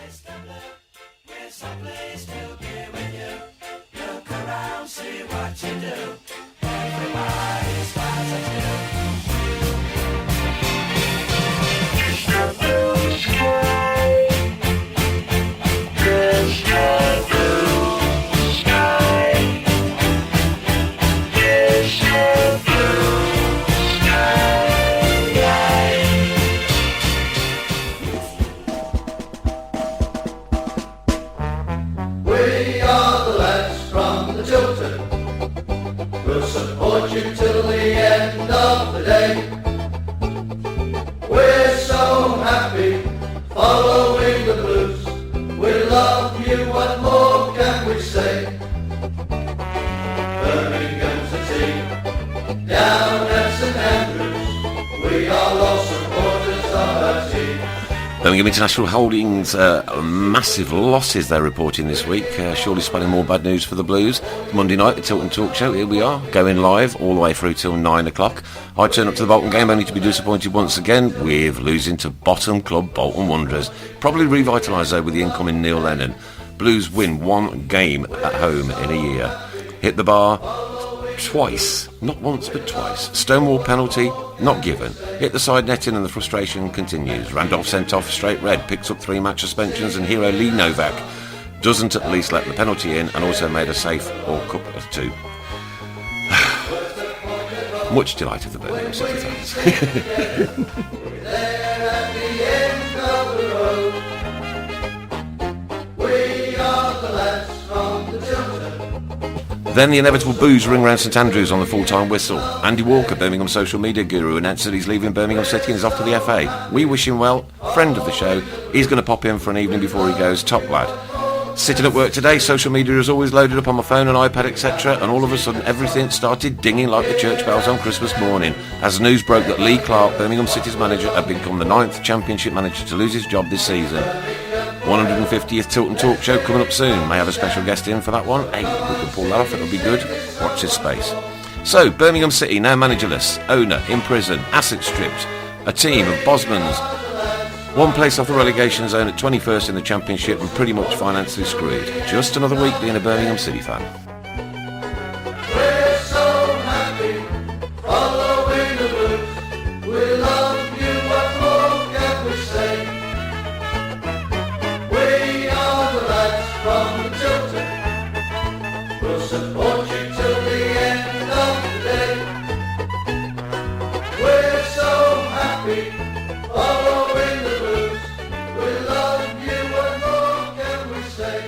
Mr. Blue, we're so pleased to be with you. Look around, see what you do. Everybody smiles at you. Mr. Blue Sky, Mr. Blue Sky, Mr. Blue Sky. We are the lads from the Tilton. We'll support you till the end of the day. We're so happy following the blues. We love you, what more can we say? Birmingham's the team, down at St Andrews. We are lost supporters of our team. Birmingham International Holdings, massive losses they're reporting this week, surely spelling more bad news for the Blues. Monday night, the Tilton Talk Show, here we are, going live all the way through till 9 o'clock. I turn up to the Bolton game only to be disappointed once again with losing to bottom club Bolton Wanderers. Probably revitalised though with the incoming Neil Lennon. Blues win one game at home in a year. Hit the bar twice, not once but twice. Stonewall penalty, not given. Hit the side netting and the frustration continues. Randolph sent off straight red, picks up 3 match suspensions, and hero Lee Novak doesn't at least let the penalty in and also made a safe or couple of 2. Much delight of the Birmingham City fans. Then the inevitable booze ring round St Andrews on the full-time whistle. Andy Walker, Birmingham social media guru, announced that he's leaving Birmingham City and is off to the FA. We wish him well. Friend of the show. He's going to pop in for an evening before he goes. Top lad. Sitting at work today, social media is always loaded up on my phone and iPad, etc. And all of a sudden, everything started dinging like the church bells on Christmas morning as news broke that Lee Clark, Birmingham City's manager, had become the 9th Championship manager to lose his job this season. 150th Tilton Talk Show coming up soon. May have a special guest in for that one. Hey, we can pull that off, it'll be good. Watch this space. So, Birmingham City now managerless, owner in prison, assets stripped, a team of Bosmans, one place off the relegation zone at 21st in the Championship and pretty much financially screwed. Just another week being a Birmingham City fan. We're so happy following the blues. We love you, what more can we say? We are the lads from the Tilton. We'll support you till the end of the day. We're so happy following the blues. We love you, what more can we say?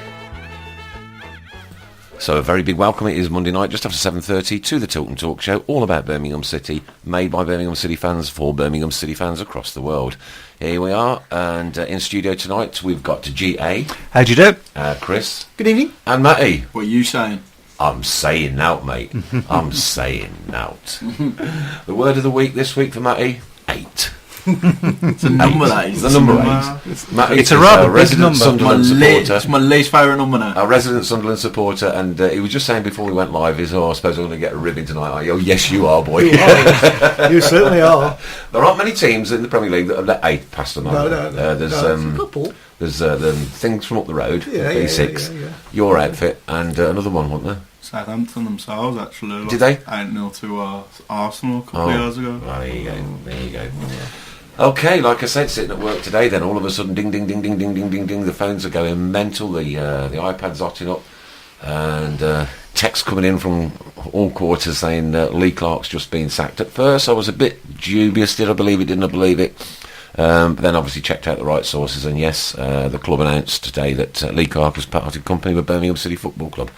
So a very big welcome. It is Monday night, just after 7:30, to the Tilton Talk Show, all about Birmingham City, made by Birmingham City fans for Birmingham City fans across the world. Here we are, and in studio tonight we've got GA. How do you do? Chris. Good evening. And Matty. What are you saying? I'm saying nout, mate. I'm saying nout. The word of the week this week for Matty, 8. It's a number that is. The number 8. Matty It's a rather big number. Sunderland supporter. It's my least favourite number now. Our resident Sunderland supporter, and he was just saying before we went live, I suppose I'm going to get a ribbon tonight, are you? Oh, yes, you are, boy. You certainly are. There aren't many teams in the Premier League that have let 8 past them. No. There's a couple. There's the things from up the road, B6, yeah. your outfit, and another one, wasn't there? Southampton themselves, actually. Did they? 8-0 to Arsenal a couple of years ago. Well, there you go. Okay, like I said, sitting at work today, then all of a sudden, ding, ding, ding, ding, ding, ding, ding, ding, the phones are going mental, the iPad's hotting up, and texts coming in from all quarters saying Lee Clark's just been sacked. At first, I was a bit dubious, did I believe it, didn't I believe it? But then obviously checked out the right sources, and yes, the club announced today that Lee Clark has parted company with Birmingham City Football Club.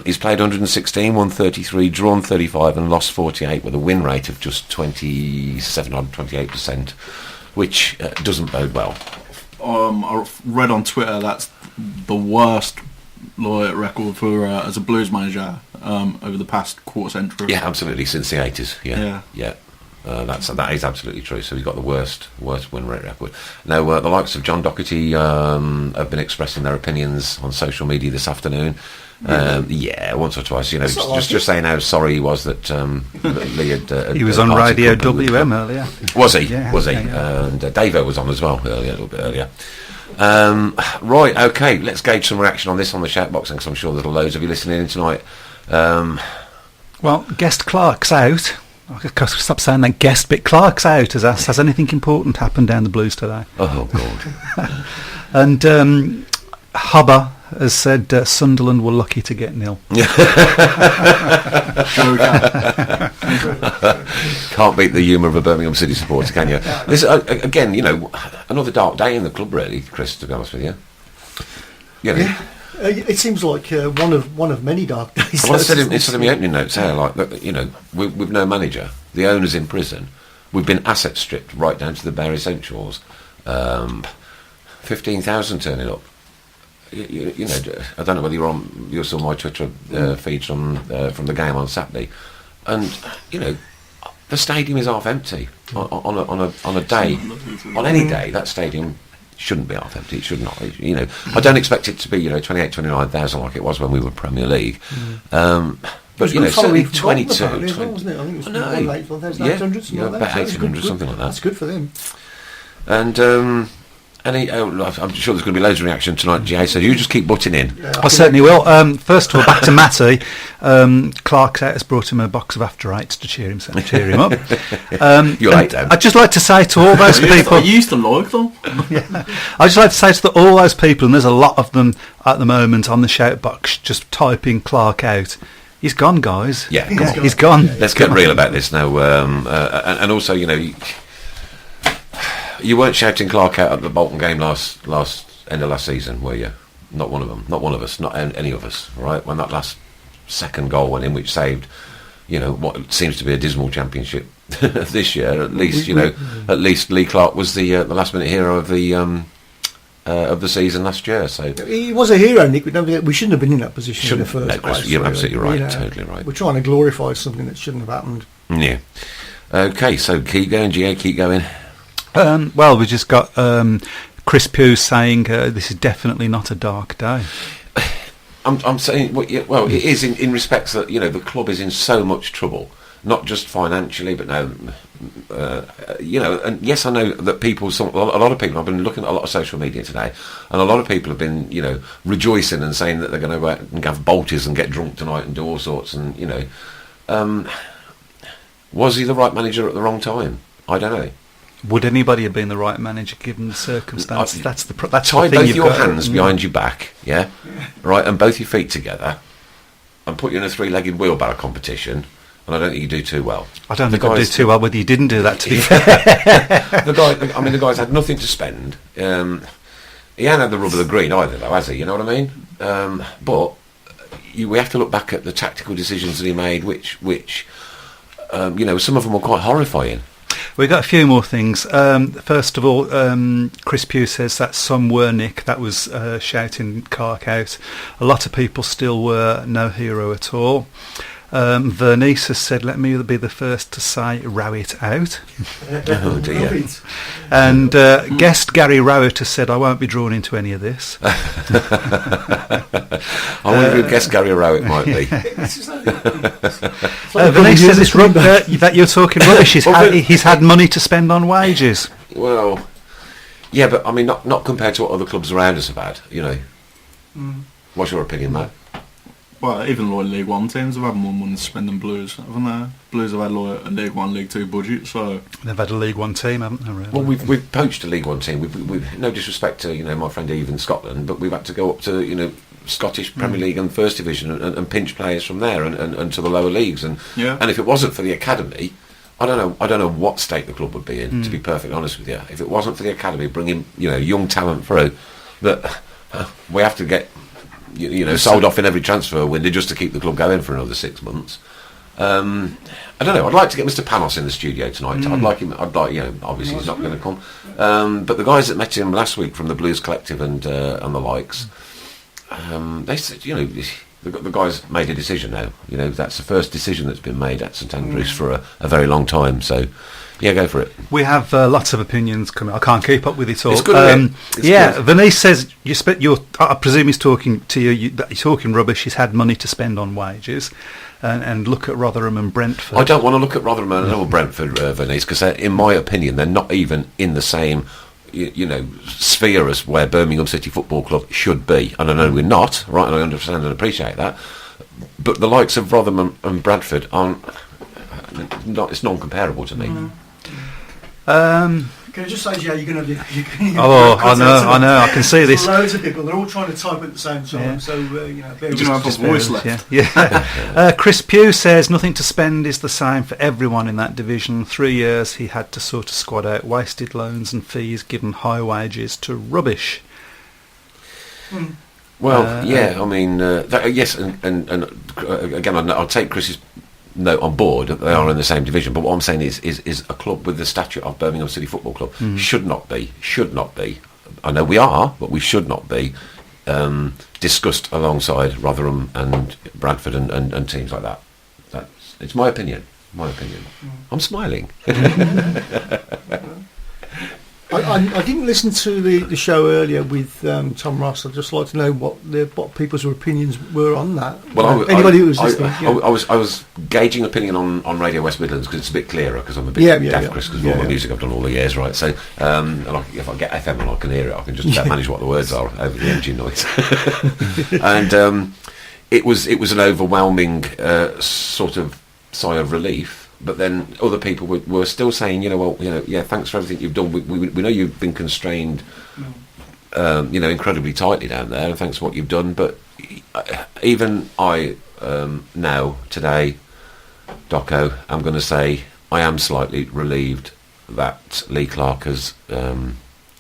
He's played 116, won 33, drawn 35 and lost 48 with a win rate of just 28%, which doesn't bode well. I read on Twitter that's the worst lawyer record for as a Blues manager over the past quarter century. Yeah, absolutely, since the 80s. Yeah. That is absolutely true. So he's got the worst win rate record. Now, the likes of John Docherty have been expressing their opinions on social media this afternoon. Once or twice, just saying how sorry he was that Lee had he was on Radio WM earlier. Was he? Yeah, was he? yeah. And Davo was on as well a little bit earlier. Right, okay, let's gauge some reaction on this on the shout box, because I'm sure there's loads of you listening in tonight. Well, guest Clark's out. I could stop saying that guest, but Clark's out has asked, has anything important happened down the Blues today? Oh, God. And Hubba has said Sunderland were lucky to get nil. Can't beat the humour of a Birmingham City supporter, can you? This again, another dark day in the club, really, Chris. To be honest with you, Yeah. It seems like one of many dark days. Well, I said in my opening notes here, like with no manager, the owner's in prison. We've been asset stripped right down to the bare essentials. 15,000 turning up. You know, I don't know whether you saw my Twitter feeds from the game on Saturday, and the stadium is half empty on a day, on any day. That stadium shouldn't be half empty. It should not. I don't expect it to be 29,000 like it was when we were Premier League. But certainly 22. Wasn't it? I think it was about 800, something like that. That's good for them. And I'm sure there's going to be loads of reaction tonight, Jay, so you just keep butting in. I certainly will. First of all, back to Matty. Clark's out has brought him a box of After Eights to cheer him up. You're late, Dan. I'd just like to say to all those people... I used to like them. I'd just like to say to all those people, and there's a lot of them at the moment on the shout box, just typing Clark out. He's gone, guys. Yeah, he's gone. Let's get real about this now. And also, you weren't shouting Clark out at the Bolton game last end of last season, were you? Not one of them. Not one of us. Not any of us. Right? When that last second goal went in, which saved, what seems to be a dismal championship this year. At least, at least Lee Clark was the last minute hero of the season last year. So he was a hero, Nick. We shouldn't have been in that position in the first place. You're absolutely right. Totally right. We're trying to glorify something that shouldn't have happened. Yeah. Okay. So keep going, GA. Keep going. Well, we just got Chris Pugh saying this is definitely not a dark day. I'm saying, well, it is in respects that the club is in so much trouble, not just financially, but now, and yes, I know that a lot of people. I've been looking at a lot of social media today, and a lot of people have been, rejoicing and saying that they're going to go out and have bolties and get drunk tonight and do all sorts, and was he the right manager at the wrong time? I don't know. Would anybody have been the right manager given the circumstance? That's the tie thing. Both your hands behind your back, right, and both your feet together, and put you in a three-legged wheelbarrow competition. And I don't think you do too well. I don't think I do too well whether you didn't do that, to be fair. The guy's had nothing to spend. He hasn't had the rub of the green either, though, has he? You know what I mean? But we have to look back at the tactical decisions that he made, which some of them were quite horrifying. We've got a few more things. First of all, Chris Pugh says that some were Nick. That was shouting Clark out. A lot of people still were no hero at all. Vernice has said, let me be the first to say Rowett out. Oh dear. And guest Gary Rowett has said, I won't be drawn into any of this. I wonder who guest Gary Rowett might be. Vernice says it's that you're talking rubbish. He's had money to spend on wages. Well, yeah, but I mean, not compared to what other clubs around us have had, What's your opinion, Matt? Well, even League One teams have had more money to spend than Blues, haven't they? Blues have had a League One, League Two budget, so they've had a League One team, haven't they? Really? Well, we've poached a League One team. We've no disrespect to my friend Eve in Scotland, but we've had to go up to Scottish Premier League and First Division and pinch players from there and to the lower leagues. And if it wasn't for the academy, I don't know what state the club would be in. To be perfectly honest with you, if it wasn't for the academy bringing young talent through, that we have to get. Sold off in every transfer window just to keep the club going for another 6 months. I don't know. I'd like to get Mr. Panos in the studio tonight. I'd like, obviously he's not going to come. But the guys that met him last week from the Blues Collective and the likes, they said, the guys made a decision now. That's the first decision that's been made at St Andrews for a very long time. So, yeah, go for it. We have lots of opinions coming. I can't keep up with it all. It's good. Good. Vernice says I presume he's talking to you. That you're talking rubbish. He's had money to spend on wages, and look at Rotherham and Brentford. I don't want to look at Rotherham and Brentford, Vernice, because in my opinion, they're not even in the same sphere as where Birmingham City Football Club should be. And I know we're not, right, and I understand and appreciate that. But the likes of Rotherham and Bradford aren't, it's non-comparable to me. Can I just say, yeah, you're going to I know, I can see this. Loads of people, they're all trying to type at the same time, so, bear with You us. have a voice left. Yeah. Chris Pugh says nothing to spend is the same for everyone in that division. 3 years he had to sort a squad out, wasted loans and fees, given high wages to rubbish. Well, I mean, yes, and again, I'll take Chris's note on board that they are in the same division, but what I'm saying is a club with the stature of Birmingham City Football Club should not be, I know we are, but we should not be discussed alongside Rotherham and Bradford and teams like that. It's my opinion. I'm smiling. I didn't listen to the show earlier with Tom Ross. I'd just like to know what people's opinions were on that. Well, anybody who was listening. I was gauging opinion on Radio West Midlands because it's a bit clearer because I'm a bit daft because of all my music I've done all the years, right? So if I get FM and I can hear it, I can just about manage what the words are over the engine noise. And it was an overwhelming sort of sigh of relief. But then other people were still saying, thanks for everything you've done. We know you've been constrained, incredibly tightly down there, and thanks for what you've done. But even I, now, today, Doco, I'm going to say I am slightly relieved that Lee Clark has gone.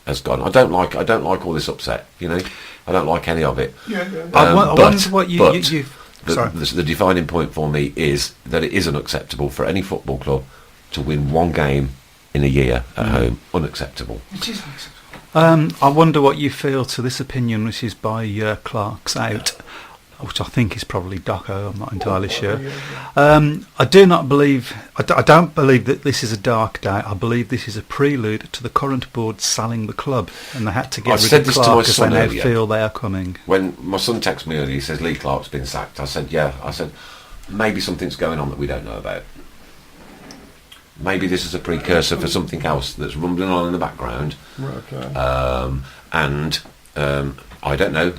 I don't like all this upset, I don't like any of it. I wonder what you The defining point for me is that it is unacceptable for any football club to win one game in a year at home. Unacceptable. It is unacceptable. I wonder what you feel to this opinion, which is by Clark's out, which I think is probably Doco. I'm not entirely sure. I don't believe that this is a dark day. I believe this is a prelude to the current board selling the club, and they had to get rid of Clark because they now feel they are coming. When my son texted me earlier, he says Lee Clark's been sacked. I said, yeah. I said, maybe something's going on that we don't know about. Maybe this is a precursor for something else that's rumbling on in the background. Right, and I don't know.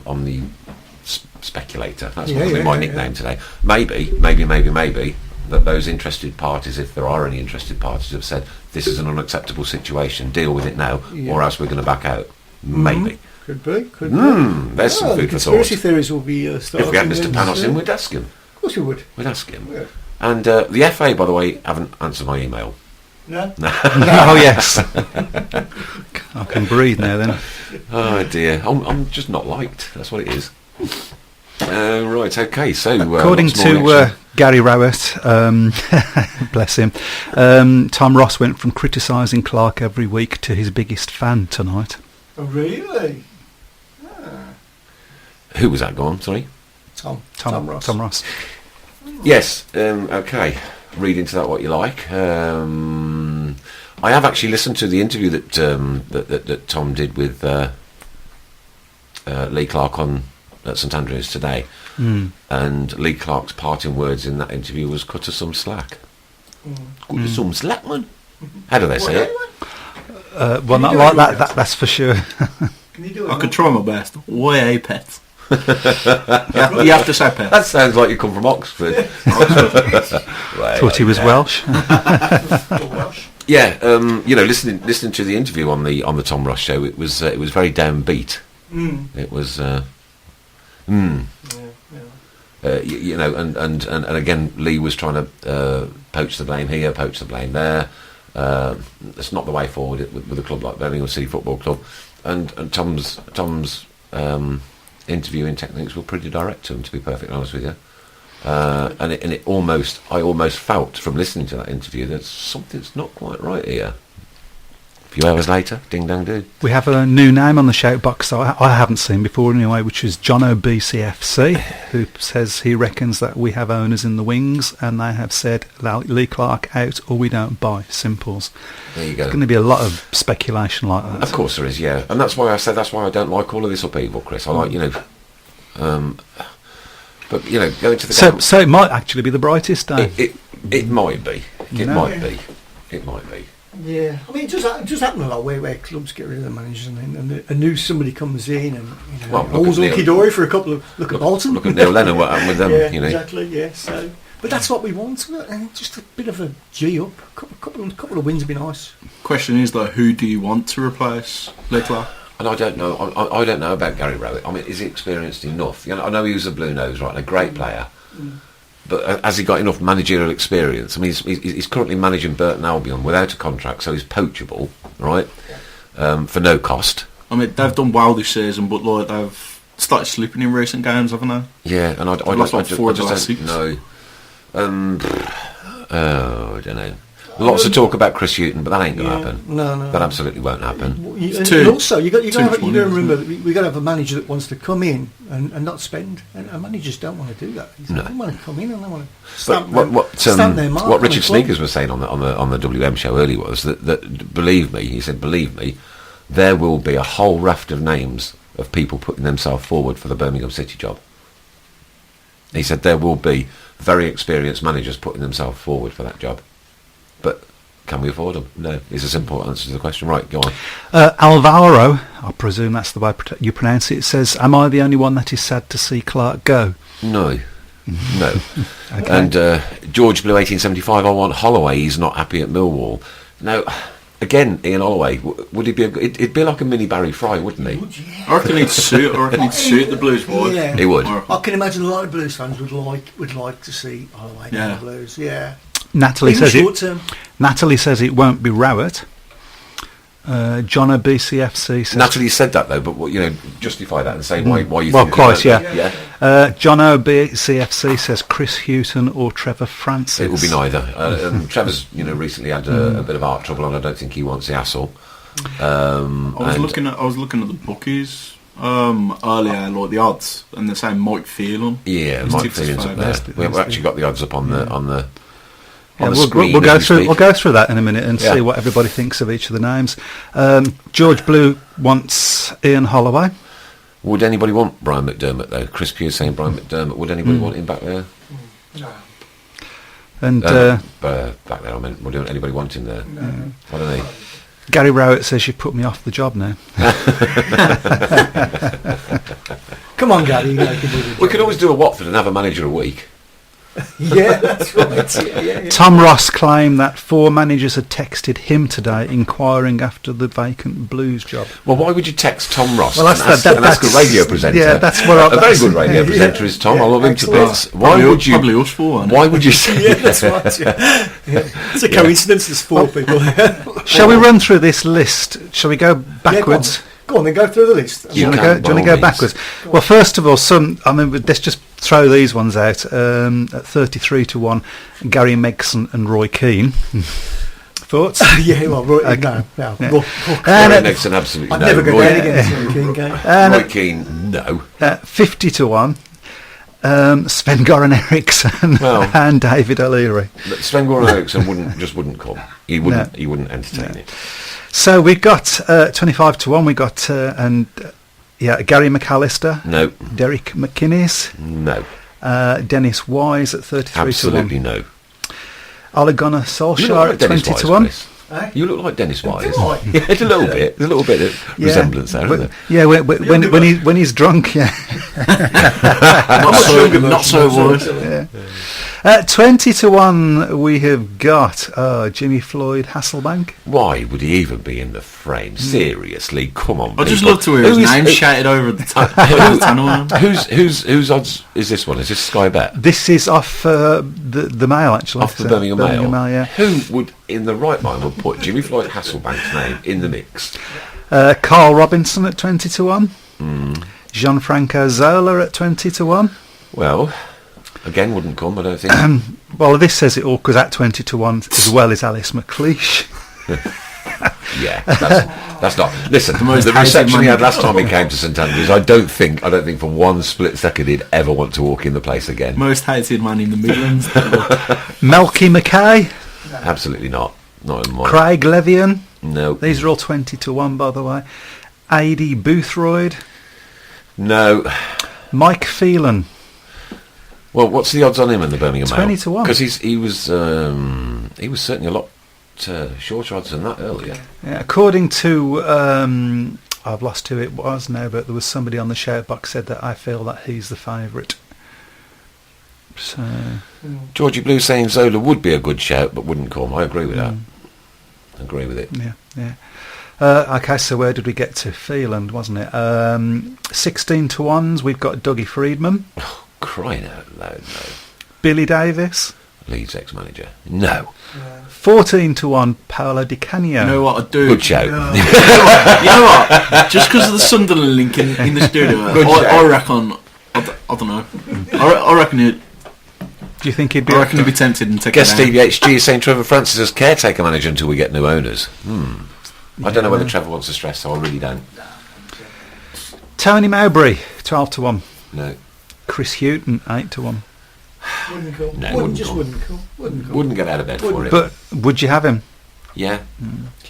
I'm the speculator. That's my nickname today. Maybe that those interested parties, if there are any interested parties, have said this is an unacceptable situation. Deal with it now, or else we're going to back out. Maybe. Could be. There's some food for thought. Conspiracy theories will be starting. If we had Mr. Panos in, we'd ask him. Of course we would. We'd ask him. Yeah. And the FA, by the way, haven't answered my email. No. Oh yes. I can breathe now. Then. Oh dear, I'm just not liked. That's what it is. Right. Okay. So according to Gary Rowett, bless him, Tom Ross went from criticising Clark every week to his biggest fan tonight. Oh, really? Who was that? Go on. Sorry. Tom Ross. Tom Ross. Yes. Okay. Read into that what you like. I have actually listened to the interview that Tom did with Lee Clark at St Andrews today, and Lee Clark's parting words in that interview was "cut us some slack." Cut us some slack, man. How do they say it? Well, not like that. That's for sure. Can you do it? I could try my best. Way pet. You have to say pet. That sounds like you come from Oxford. Thought he was Welsh. Yeah, listening to the interview on the Tom Ross show, it was very downbeat. It was, and again, Lee was trying to poach the blame here, poach the blame there. That's not the way forward with a club like Birmingham City Football Club. And Tom's interviewing techniques were pretty direct to him, to be perfectly honest with you. And I almost felt from listening to that interview that something's not quite right here. A few hours later, ding dang do. We have a new name on the shout box that I haven't seen before anyway, which is John OBCFC, who says he reckons that we have owners in the wings and they have said Lee Clark out or we don't buy. Simples. There you go. There's going to be a lot of speculation like that. Of course there is, yeah. And that's why I don't like all of this upheaval, Chris. I like, but going to the so it might actually be the brightest day. It might be. It might be. Yeah, I mean, it does happen a lot where clubs get rid of the managers and a new somebody comes in and Well, look all's at Neil. hunky-dory for a couple of... Look at Bolton. Look at Neil Lennon, what happened with them, Yeah, you know. exactly, yeah. So, but that's what we want, just a bit of a G up. Couple of wins would be nice. Question is though, who do you want to replace Leclerc? And I don't know. I don't know about Gary Rowett. I mean, is he experienced enough? You know, I know he was a blue nose, right, and a great player. But has he got enough managerial experience? I mean, he's currently managing Burton Albion without a contract, so he's poachable, right? For no cost. I mean, they've done well this season, but like they've started slipping in recent games, haven't they? Yeah, and I lost like 4 of the last don't 6. know. I don't know. Lots of talk about Chris Hughton, but that ain't going to happen. No. That absolutely won't happen. And also, you got to remember isn't that we got to have a manager that wants to come in and not spend. And managers don't want to do that. They want to come in and they want to stamp their mark. What Richard Sneakers was saying on the WM show earlier was that believe me, there will be a whole raft of names of people putting themselves forward for the Birmingham City job. He said there will be very experienced managers putting themselves forward for that job. But can we afford them? No. It's a simple answer to the question. Right, go on. Alvaro, I presume that's the way you pronounce it, says, am I the only one that is sad to see Clark go? No. No. Okay. And George Blue 1875, I want Holloway, he's not happy at Millwall. Now, again, Ian Holloway, would he be it'd be like a mini Barry Fry, wouldn't he? I reckon he'd suit the Blues board. Yeah. He would. I can imagine a lot of Blues fans would like to see Holloway in the Blues. Yeah. Natalie says it won't be Rowett. John O BCFC says... Natalie said that though, but justify that and say why you well, think... quite, yeah. John O BCFC says Chris Hughton or Trevor Francis. It will be neither. Trevor's recently had a bit of heart trouble and I don't think he wants the hassle. I was looking at the bookies earlier, like the odds, and they're saying Mike Phelan. Yeah, Mike Phelan's up there. We've actually got the odds up on the we'll go through that in a minute and see what everybody thinks of each of the names. George Blue wants Ian Holloway. Would anybody want Brian McDermott though? Chris Pugh saying Brian McDermott. Would anybody want him back there? No. And back there, I meant, would anybody want him there? No. I don't know. Gary Rowett says you put me off the job now. Come on, Gary. We could always do a Watford and have a manager a week. Yeah, that's right. Yeah. Tom Ross claimed that 4 managers had texted him today inquiring after the vacant Blues job. Well, why would you text Tom Ross? Well, that's a radio presenter. Yeah, that's what a very good radio presenter is Tom. I love him to bits. Why would you? Probably us 4. Why would you say? Yeah, that's right. Yeah. It's a coincidence. There's 4 people. Shall we run through this list? Shall we go backwards? Yeah, go on, then go through the list. Do you want to go backwards? Well, first of all, let's just throw these ones out. At 33-1, Gary Megson and Roy Keane. Thoughts? Yeah, well, Roy, Roy Megson, absolutely I'd no. never go down against Roy Keane game. Roy Keane, no. 50-1. Sven-Goran Eriksson and David O'Leary. Sven-Goran Eriksson wouldn't come. He wouldn't entertain it. So we got 25-1. We got Gary McAllister. No. Derek McInnes. No. Dennis Wise at 33-1. Absolutely no. Ole Gunnar Solskjaer at 20-1. You look like Dennis Wise. Yeah, it's a little bit. There's a little bit of resemblance there, isn't Yeah, there? when he's drunk, yeah. not so Wise. Yeah. 20-1, we have got Jimmy Floyd Hasselbank. Why would he even be in the frame? Seriously, come on. I just love to hear his name shouted over the tunnel. Whose odds is this one? Is this Sky Bet? This is off the Mail, actually. Off the Birmingham Mail? Yeah. Who would, in the right mind, would put Jimmy Floyd Hasselbank's name in the mix? Carl Robinson at 20-1. Gianfranco Zola at 20-1. Well, again, wouldn't come, I don't think. Well, this says it all because at 20-1 as well is Alice McLeish. Yeah, that's not. Listen, the reception he had last time he came to St Andrews, I don't think for one split second he'd ever want to walk in the place again. Most hated man in the Midlands. Melky Mackay. Absolutely not. Not in mine. Craig Levian. No. These are all 20-1, by the way. A.D. Boothroyd. No. Mike Phelan. Well, what's the odds on him in the Birmingham Mail? 20-1. Because he was certainly a lot shorter odds than that earlier. Yeah, according to, I've lost who it was now, but there was somebody on the shout box said that I feel that he's the favourite. So Georgie Blue saying Zola would be a good shout, but wouldn't come. I agree with that. Agree with it. yeah. Okay, so where did we get to? Phelan, wasn't it? 16 to 1s. We've got Dougie Friedman. Oh, crying out loud, no. Billy Davis. Leeds ex-manager. No. 14 to 1. Paolo Di Canio. You know what I do? Good shout. You know what? Just because of the Sunderland link in the studio, I reckon. I don't know. I reckon it. Do you think he'd be? I reckon he'd be tempted and take Guess it down. Stevie HG is saying Trevor Francis as caretaker manager until we get new owners. I don't know whether Trevor wants to stress, so I really don't. Tony Mowbray, 12 to 1. No. Chris Hughton, 8 to 1. Wouldn't come. No, Wouldn't come. Wouldn't get out of bed for it. But would you have him? Yeah.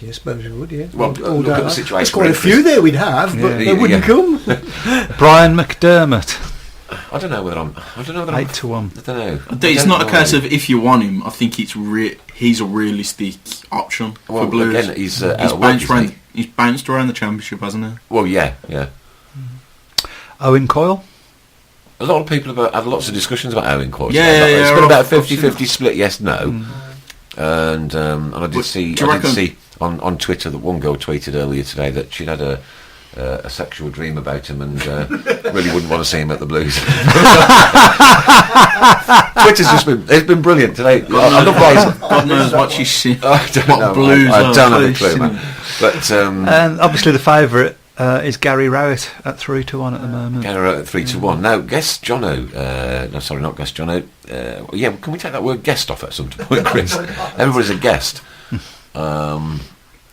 Yeah, I suppose we would, yeah. Well, look at the situation. There's quite a few there we'd have, but Yeah. they wouldn't come. Brian McDermott, I don't know whether I'm. 8 to 1. I don't know. It's not a case of if you want him. I think he's a realistic option Well, for Blues. again, he's out of work, isn't he? He's bounced around the championship, hasn't he? Well, yeah. Owen Coyle. A lot of people have had lots of discussions about Owen Coyle. Yeah, It's yeah, been about a I've seen 50-50 split, yes, no. And I did But see do you reckon- see on Twitter that one girl tweeted earlier today that she'd had a sexual dream about him and really wouldn't want to see him at the Blues. Twitter's it's been brilliant today. I love guys. God knows what she's seen. I don't What know. Blues I are don't have a facing. clue, man. But And obviously the favourite is Gary Rowett at 3 to 1 at the moment. Garrett at 3 to 1. Now, guest Jono. No, sorry, not guest Jono. Yeah, can we take that word guest off at some point, Chris? Everybody's a guest.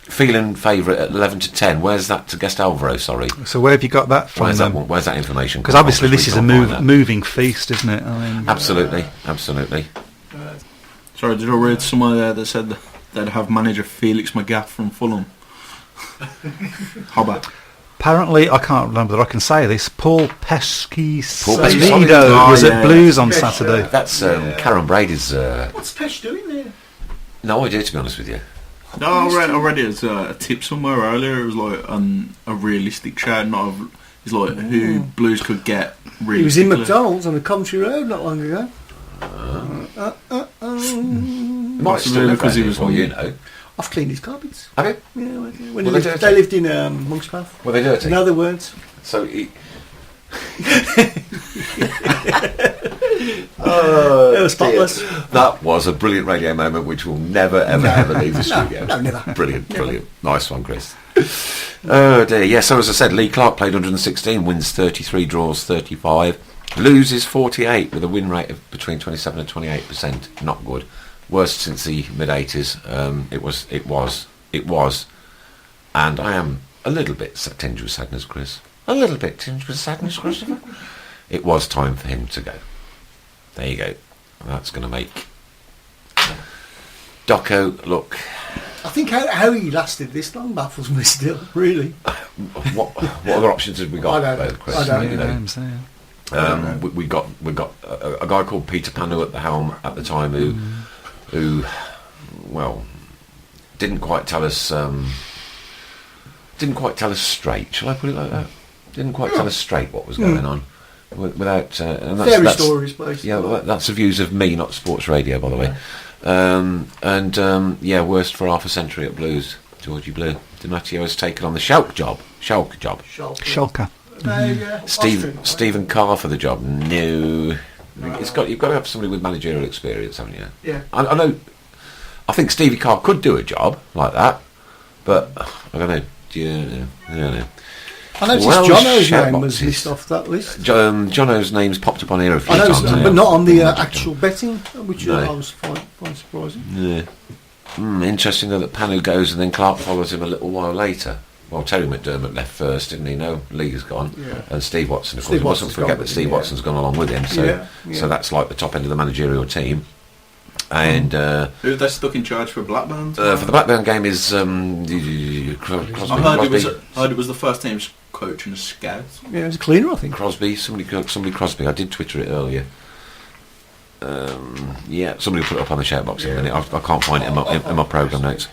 Feeling favourite at 11 to 10. Where's that to guest Alvaro? Sorry. So where have you got that from? Where's that information? Because obviously this is a moving feast, isn't it? I mean, Absolutely. Sorry, did I read somewhere there that said they'd have manager Felix McGaff from Fulham? How about? apparently, I can't remember that I can say this. Paul Pescasolido was yeah. at Blues on Yes, Saturday. That's Karen Brady's. What's Pesh doing there? No idea, to be honest with you. No, I read it as a tip somewhere earlier. It was like a realistic shout, not of. It's like who Blues could get. He was in realistically. McDonald's on the Coventry Road not long ago. Might still live because he around was here, for you know. I've cleaned his carpets. Have you? Yeah, when Were they, they lived, dirty? they lived in Monkspath. Were they dirty? No, they weren't. So he. They were spotless. That was a brilliant radio moment which will never, ever leave the studio. No, never. Brilliant. Nice one, Chris. Oh dear. Yeah, so as I said, Lee Clark played 116, wins 33, draws 35, loses 48 with a win rate of between 27 and 28%. Not good. Worst since the mid-80s. It was. And I am a little bit tinged with sadness, Chris. A little bit tinged with sadness, Christopher. It was time for him to go. There you go. That's going to make Doco look. I think how he lasted this long baffles me still, really. What other options have we got? I don't know. Chris? I don't You know, we got a guy called Peter Panu at the helm at the time who well didn't quite tell us straight. Shall I put it like that? Didn't quite tell us straight what was going on. Without and Fairy stories, basically. Yeah, well, that's the views of me, not sports radio, by the way. Worst for half a century at Blues, Georgie Blue. Di Matteo has taken on the Schalke job. Schalke. Stephen Carr for the job. No, you've got to have somebody with managerial experience, haven't you? Yeah. I know. I think Stevie Carr could do a job like that, but I don't know. I don't know. I noticed Well, Jono's shout name was boxes. missed off that list. Jono's name's popped up on here a few I times. noticed, but not on the actual betting, which No. I was quite surprising. Yeah. Interesting though that Panu goes and then Clark follows him a little while later. Well, Terry McDermott left first, didn't he? No, Lee's gone, Yeah. and Steve Watson. Of course, Steve we mustn't Watson's forget gone that with Steve him, yeah. Watson's gone along with him. So, Yeah. so that's like the top end of the managerial team. And Who they stuck in charge for Blackburn? for the Blackburn game is I Crosby. heard it was the first team's coach and a scout. Yeah, it was a cleaner, I think. Crosby, somebody Crosby. I did Twitter it earlier. Yeah, somebody will put it up on the shoutbox in a minute. I can't find it in my programme notes.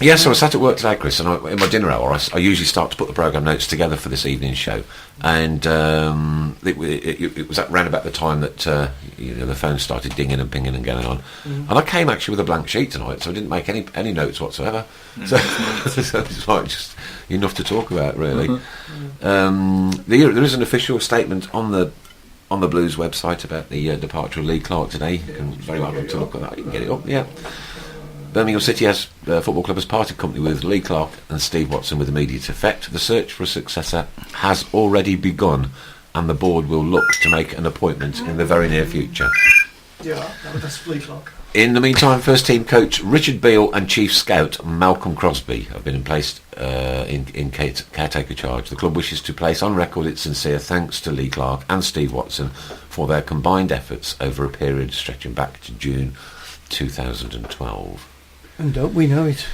Yeah, so I sat at work today, Chris, and in my dinner hour, I usually start to put the programme notes together for this evening's show. And it was around about the time that the phone started dinging and pinging and going on. And I came actually with a blank sheet tonight, so I didn't make any notes whatsoever. So it's like just enough to talk about, really. There is an official statement on the Blues website about the departure of Lee Clark today. You can very welcome to look at that. You can get it up, yeah. Birmingham City Football Club has parted company with Lee Clark and Steve Watson with immediate effect. The search for a successor has already begun, and the board will look to make an appointment in the very near future. Yeah, that's Lee Clark. In the meantime, first team coach Richard Beale and chief scout Malcolm Crosby have been placed in caretaker charge. The club wishes to place on record its sincere thanks to Lee Clark and Steve Watson for their combined efforts over a period stretching back to June 2012. And don't we know it?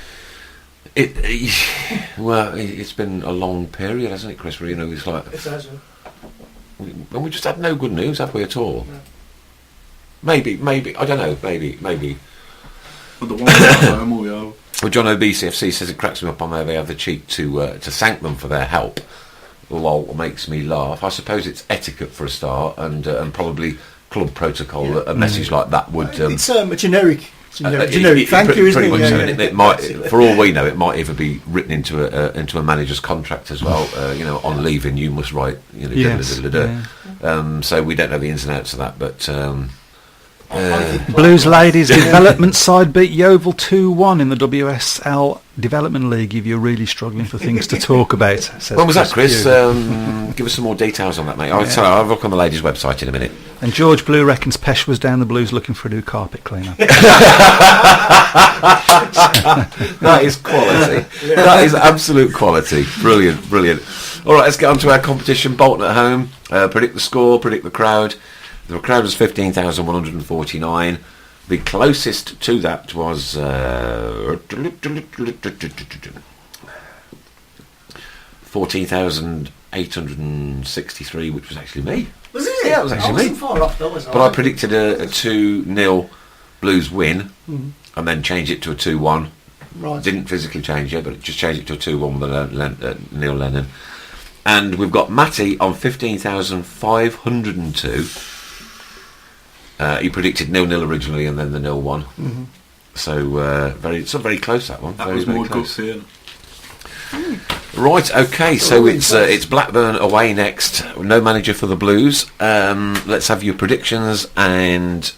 It's been a long period, hasn't it, Chris? You know, it's like It hasn't. we just had no good news, have we, at all? No. Maybe, I don't know. Maybe. But the one at home, we are. Well, John OBCFC says it cracks me up on there. They have the cheek to thank them for their help. Lol, makes me laugh. I suppose it's etiquette for a start, and probably club protocol. Yeah. A message like that would. It's a generic. Generic. Thank you, isn't pretty it? much. It might, for all we know, it might even be written into a manager's contract as well. On leaving, you must write. Yes, yeah. So we don't know the ins and outs of that, but. Blues Ladies Development side beat Yeovil 2-1 in the WSL Development League if you're really struggling for things to talk about. When was that, Chris? Give us some more details on that, mate. I'll have a look on the ladies' website in a minute. And George Blue reckons Pesh was down the Blues looking for a new carpet cleaner. That is quality. That is absolute quality. Brilliant. All right, let's get on to our competition. Bolton at home. Predict the score, predict the crowd. The crowd was 15,149. The closest to that was 14,863, which was actually me. Was it? Yeah, it was actually me. I wasn't far off, though, was I? But I predicted a 2-0 Blues win, and then changed it to a 2-1. Right. Didn't physically change it, but just changed it to a 2-1 with Neil Lennon. And we've got Matty on 15,502. He predicted 0-0 originally, and then the 0-1. Mm-hmm. So very close, that one. That very, was very more close. good. Right, okay. So it's Blackburn away next. No manager for the Blues. Let's have your predictions and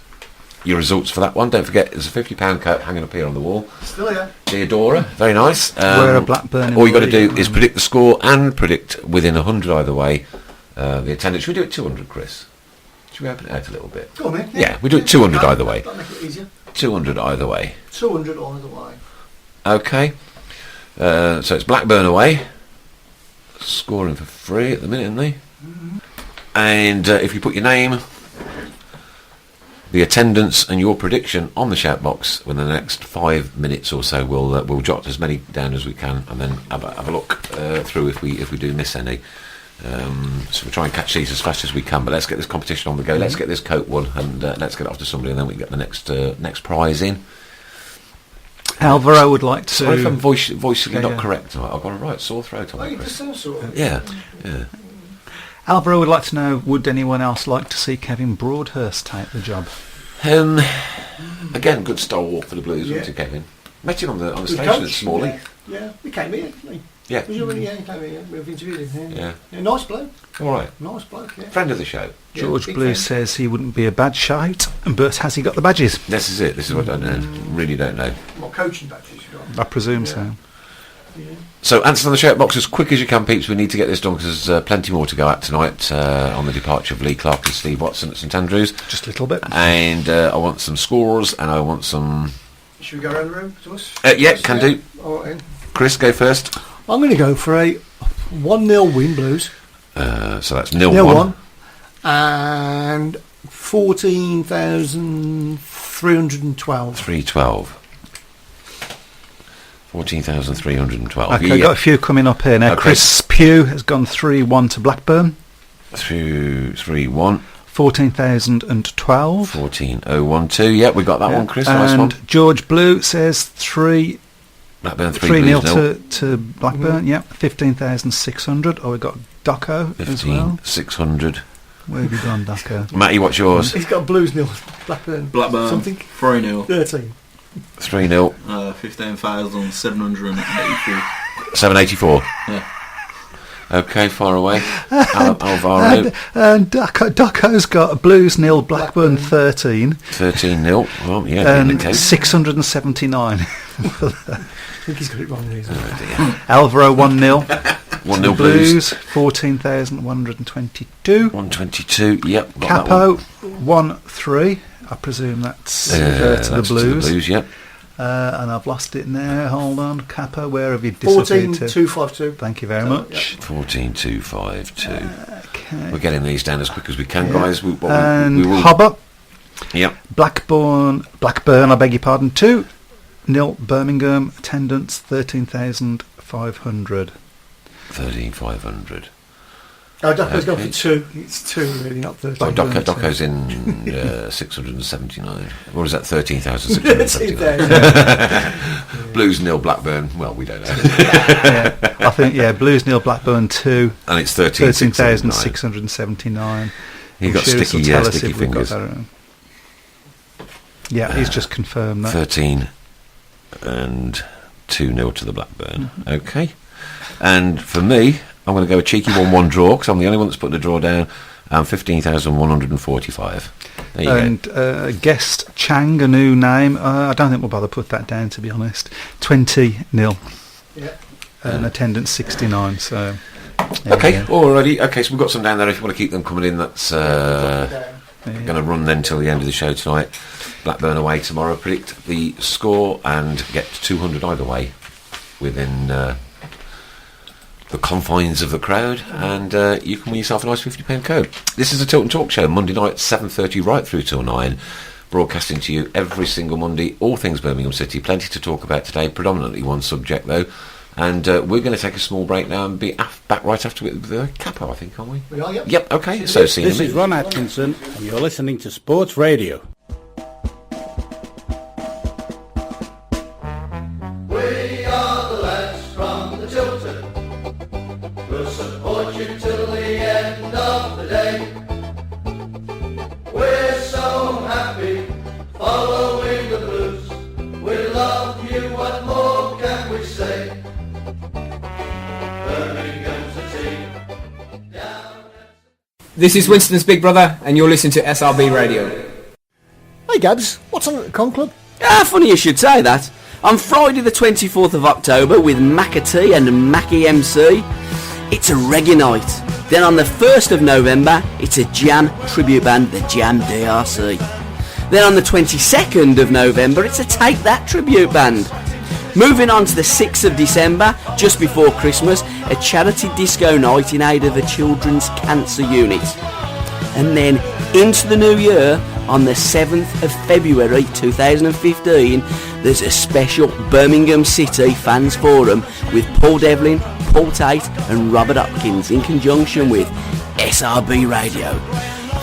your results for that one. Don't forget, there's a £50 coat hanging up here on the wall. Still here. Theodora, very nice. We're a Blackburn. All you got to do is predict the score and predict within 100 either way. The attendance. Should we do it 200, Chris? Should we open it out a little bit? Go on, mate. Yeah, we do it 200 either way. That'll make it easier. 200 either way. 200 either way. Okay. So it's Blackburn away. Scoring for free at the minute, isn't they? Mm-hmm. And if you put your name, the attendance and your prediction on the shout box within the next 5 minutes or so, we'll jot as many down as we can, and then have a look through if we do miss any. So we'll try and catch these as fast as we can, but let's get this competition on the go. Let's get this coat won, and let's get it off to somebody, and then we can get the next prize in. Alvaro would like to... Sorry if I'm voically not correct. I've got a right sore throat on me, Chris. Yeah. Alvaro would like to know, would anyone else like to see Kevin Broadhurst take the job? Again, good stalwart for the Blues, wasn't he, Kevin? Met him on the station at Smalley. Yeah, he came here, didn't he? Yeah. He came here, we've interviewed him. Yeah. Nice bloke. All right. Nice bloke, yeah. Friend of the show. George Blue says he wouldn't be a bad shite, but has he got the badges? This is it. This is what I don't know. Really don't know. What coaching badges you got? I presume so. Yeah. So answer on the shout box as quick as you can, peeps. We need to get this done because there's plenty more to go at tonight on the departure of Lee Clark and Steve Watson at St Andrews. Just a little bit. And I want some scores, and I want some... Should we go around the room to us? Yeah, can do. All right, then. Chris, go first. I'm going to go for a 1-0 win, Blues. So that's 0-1. And 14,312. 312. 14,312. Okay, got a few coming up here now. Okay. Chris Pugh has gone 3-1 to Blackburn. 3-1. 14,012. 14,012. Yeah, we got that one, Chris. Nice And one. George Blue says 3 Blackburn 3-0 Blues, to Blackburn. Yeah, 15,600. Oh, we got Doco as well. 15,600. Where have you gone, Doco? Matty, what's yours? He's got Blues nil. Blackburn something. 3-0. 13. 3-0. 15,784. 784. Yeah. Okay, far away. Alvaro. And Doco's got Blues nil, Blackburn 13. 13-0. Well, yeah, in the And case. 679. I think he's got it wrong. There, Alvaro 1-0. 1-0 Blues, Blues. 14,122. 122. Yep. Got that Capo one. 1-3. I presume that's to That's the Blues. To the Blues, yep. And I've lost it now. Hold on, Capo. Where have you disappeared to? 14,252. Thank you very much. 14,252. Okay. We're getting these down as quick as we can, guys. We And will. Hobber, Yep. Blackburn, I beg your pardon, 2-0 Birmingham, attendance 13,500. 13,500. Oh, Doco's gone Okay. for 2. It's 2 really, not 13. Oh, Doco's in 679. Or is that 13,679? Blues nil, Blackburn. Well, we don't know. Yeah, I think, Blues nil, Blackburn 2, And it's 13,679. 13,679. You've got I'm sure this will sticky, tell us sticky if we've got fingers. that wrong. Yeah, he's just confirmed that. 13 and 2-0 to the Blackburn. Okay. And for me, I'm going to go a cheeky 1-1 draw because I'm the only one that's put the draw down. 15,145. There you And go. guest Chang, a new name. I don't think we'll bother put that down, to be honest. 20-0. Yeah. And attendance 69. So. there Okay, you go. alrighty. Okay, so we've got some down there. If you want to keep them coming in, that's going to run then till the end of the show tonight. Blackburn away tomorrow. Predict the score and get 200 either way within the confines of the crowd, and you can win yourself a nice £50 code. This is a Tilton Talk show, Monday night 7:30 right through till 9, broadcasting to you every single Monday, all things Birmingham City. Plenty to talk about today, predominantly one subject though, and we're going to take a small break now and be back right after with the Capo, I think, aren't we? We are, yep. Yep, okay, so see you in a This is minute. Ron Atkinson, and you're listening to Sports Radio. We are the lads from the Tilton. We'll support you till the end of the day. We're so happy following the Blues. We love you, what more can we say? Birmingham's the team. This is Winston's Big Brother, and you're listening to SRB Radio. Hey Gabs, what's on at the Con Club? Funny you should say that. On Friday the 24th of October with Macatee and Mackie MC, it's a reggae night. Then on the 1st of November, it's a Jam tribute band, the Jam DRC. Then on the 22nd of November, it's a Take That tribute band. Moving on to the 6th of December, just before Christmas, a charity disco night in aid of the Children's Cancer Unit. And then into the new year, on the 7th of February 2015, there's a special Birmingham City Fans Forum with Paul Devlin, Paul Tate and Robert Hopkins in conjunction with SRB Radio.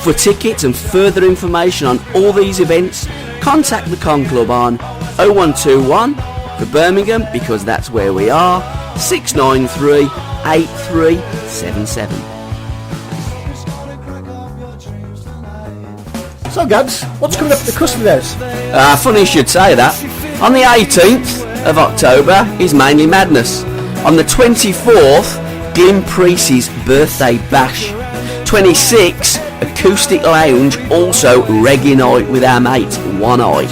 For tickets and further information on all these events, contact the Con Club on 0121 for Birmingham, because that's where we are, 693 8377. So Gabs, what's coming up at the Customer House? Funny you should say that. On the 18th of October is Mainly Madness. On the 24th, Glyn Priest's birthday bash. 26th, Acoustic Lounge, also reggae night with our mate One Eye.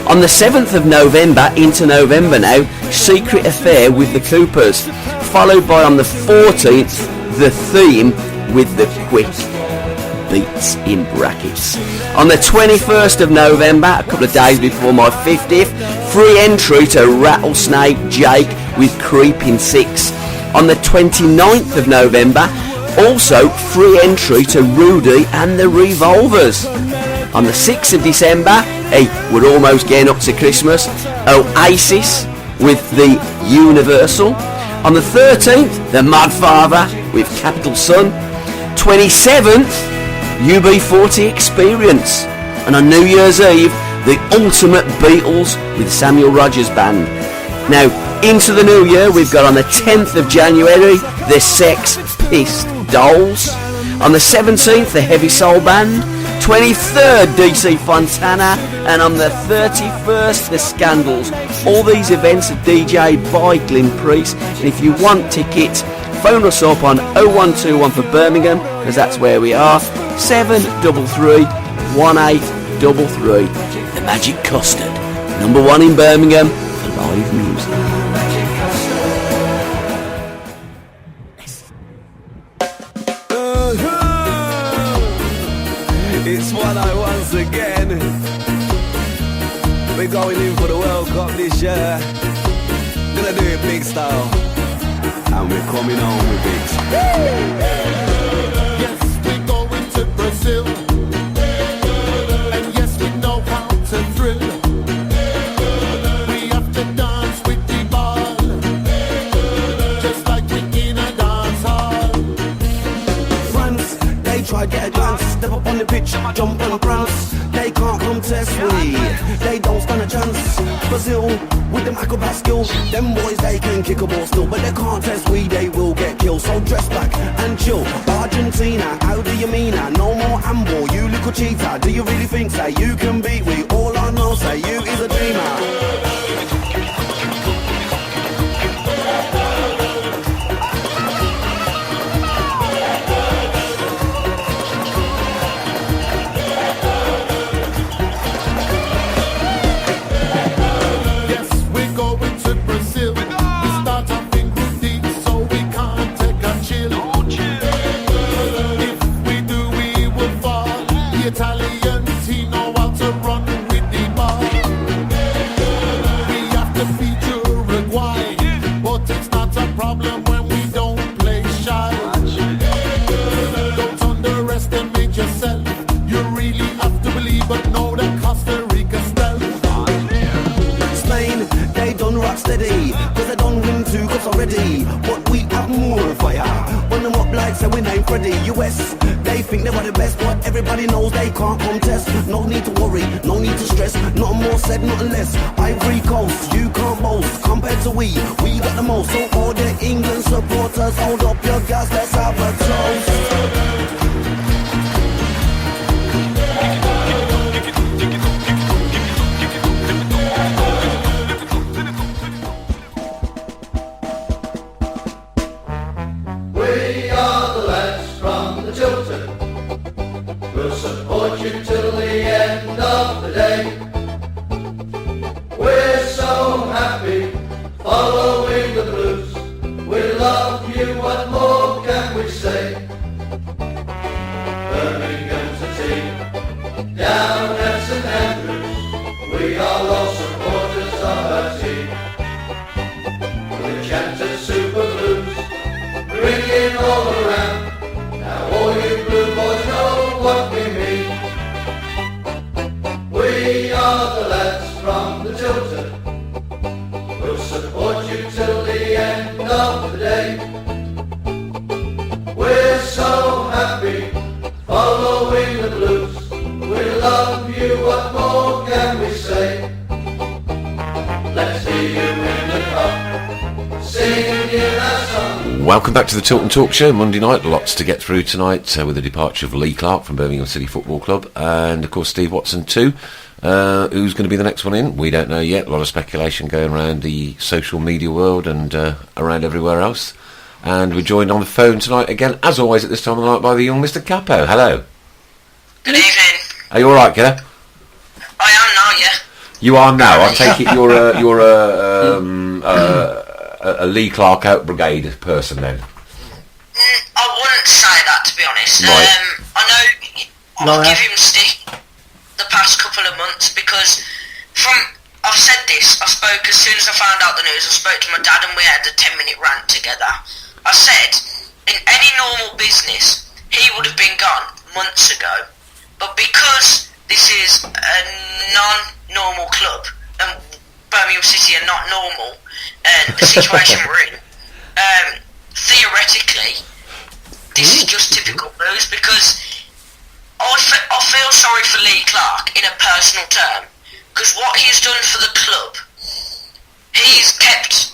On the 7th of November, into November now, Secret Affair with the Coopers. Followed by on the 14th, The Theme with the Quick Beats in brackets. On the 21st of November, a couple of days before my 50th, free entry to Rattlesnake Jake with Creeping Six. On the 29th of November, also free entry to Rudy and the Revolvers. On the 6th of December, hey, we're almost getting up to Christmas, Oasis with the Universal. On the 13th, the Mudfather with Capital Sun. 27th, UB40 Experience. And on New Year's Eve, the ultimate Beatles with Samuel Rogers Band. Now, into the new year, we've got on the 10th of January, the Sex Pistols. On the 17th, the Heavy Soul Band. 23rd, DC Fontana. And on the 31st, the Scandals. All these events are DJ'd by Glyn Priest. And if you want tickets, phone us up on 0121 for Birmingham, because that's where we are. 733 1833. The Magic Custard. Number 1 in Birmingham for live music. It's one once again. We're going in for the World Cup this year. Gonna do it big style. And we're coming on with it. Yes, we're going to Brazil. And yes, we know how to thrill. We have to dance with the ball. Just like we in a dance hall. France, they try get a glance. Step up on the pitch, jump and prance. They can't contest we. They don't stand a chance. Brazil, with them acrobat skill. Them boys, they can kick a ball still, but they can't test we. They will get killed. So dress back and chill. Argentina, how do you mean that? No more handball, you little cheater. Do you really think that you can beat we? All I know, say you is a dreamer. Italians, he know how to run with the ball. We have to beat Uruguay, but it's not a problem when we don't play shy. Don't underestimate yourself. You really have to believe, but know that Costa Rica stealth. Spain, they done rock steady, cause they done win 2 cups already. But we have more fire. When them up like say we ain't Freddy. US, they think they were the best, but everybody knows they can't contest. No need to worry, no need to stress. Nothing more said, nothing less. Ivory Coast, you can't boast. Compared to we got the most. So all the England supporters, hold up your gas, let's have a toast. We are the lads from the Tilton. We'll support you till the end of the day. We're so happy following the blues. We love you, what more can we say? Birmingham's a team down at St Andrews. We are all supporters of our team. The chanted Super Blues ringing all around. Now all you blue boys know what we mean. We are the lads from the Tilton. We'll support you till the end of the day. We're so happy following the blues. We love you, what more can we say? Let's hear you in the cup, singing you that song. Welcome back to the Tilton Talk Show, Monday night. Lots to get through tonight with the departure of Lee Clark from Birmingham City Football Club, and of course Steve Watson too. Who's going to be the next one in? We don't know yet. A lot of speculation going around the social media world and around everywhere else. And we're joined on the phone tonight again, as always at this time of the night, by the young Mr. Capo. Hello. Good evening. Are you all right, kiddo? I am now, yeah. You are now. I take it you're a Lee Clark out brigade person then. I wouldn't say that, to be honest. Right. I know I'll give him stick the past couple of months because I've said this, I spoke as soon as I found out the news, I spoke to my dad and we had a 10-minute rant together. I said, in any normal business, he would have been gone months ago. But because this is a non-normal club and Birmingham City are not normal, and the situation we're in, theoretically, this is just typical Blues because feel sorry for Lee Clark in a personal term, because what he's done for the club, he's kept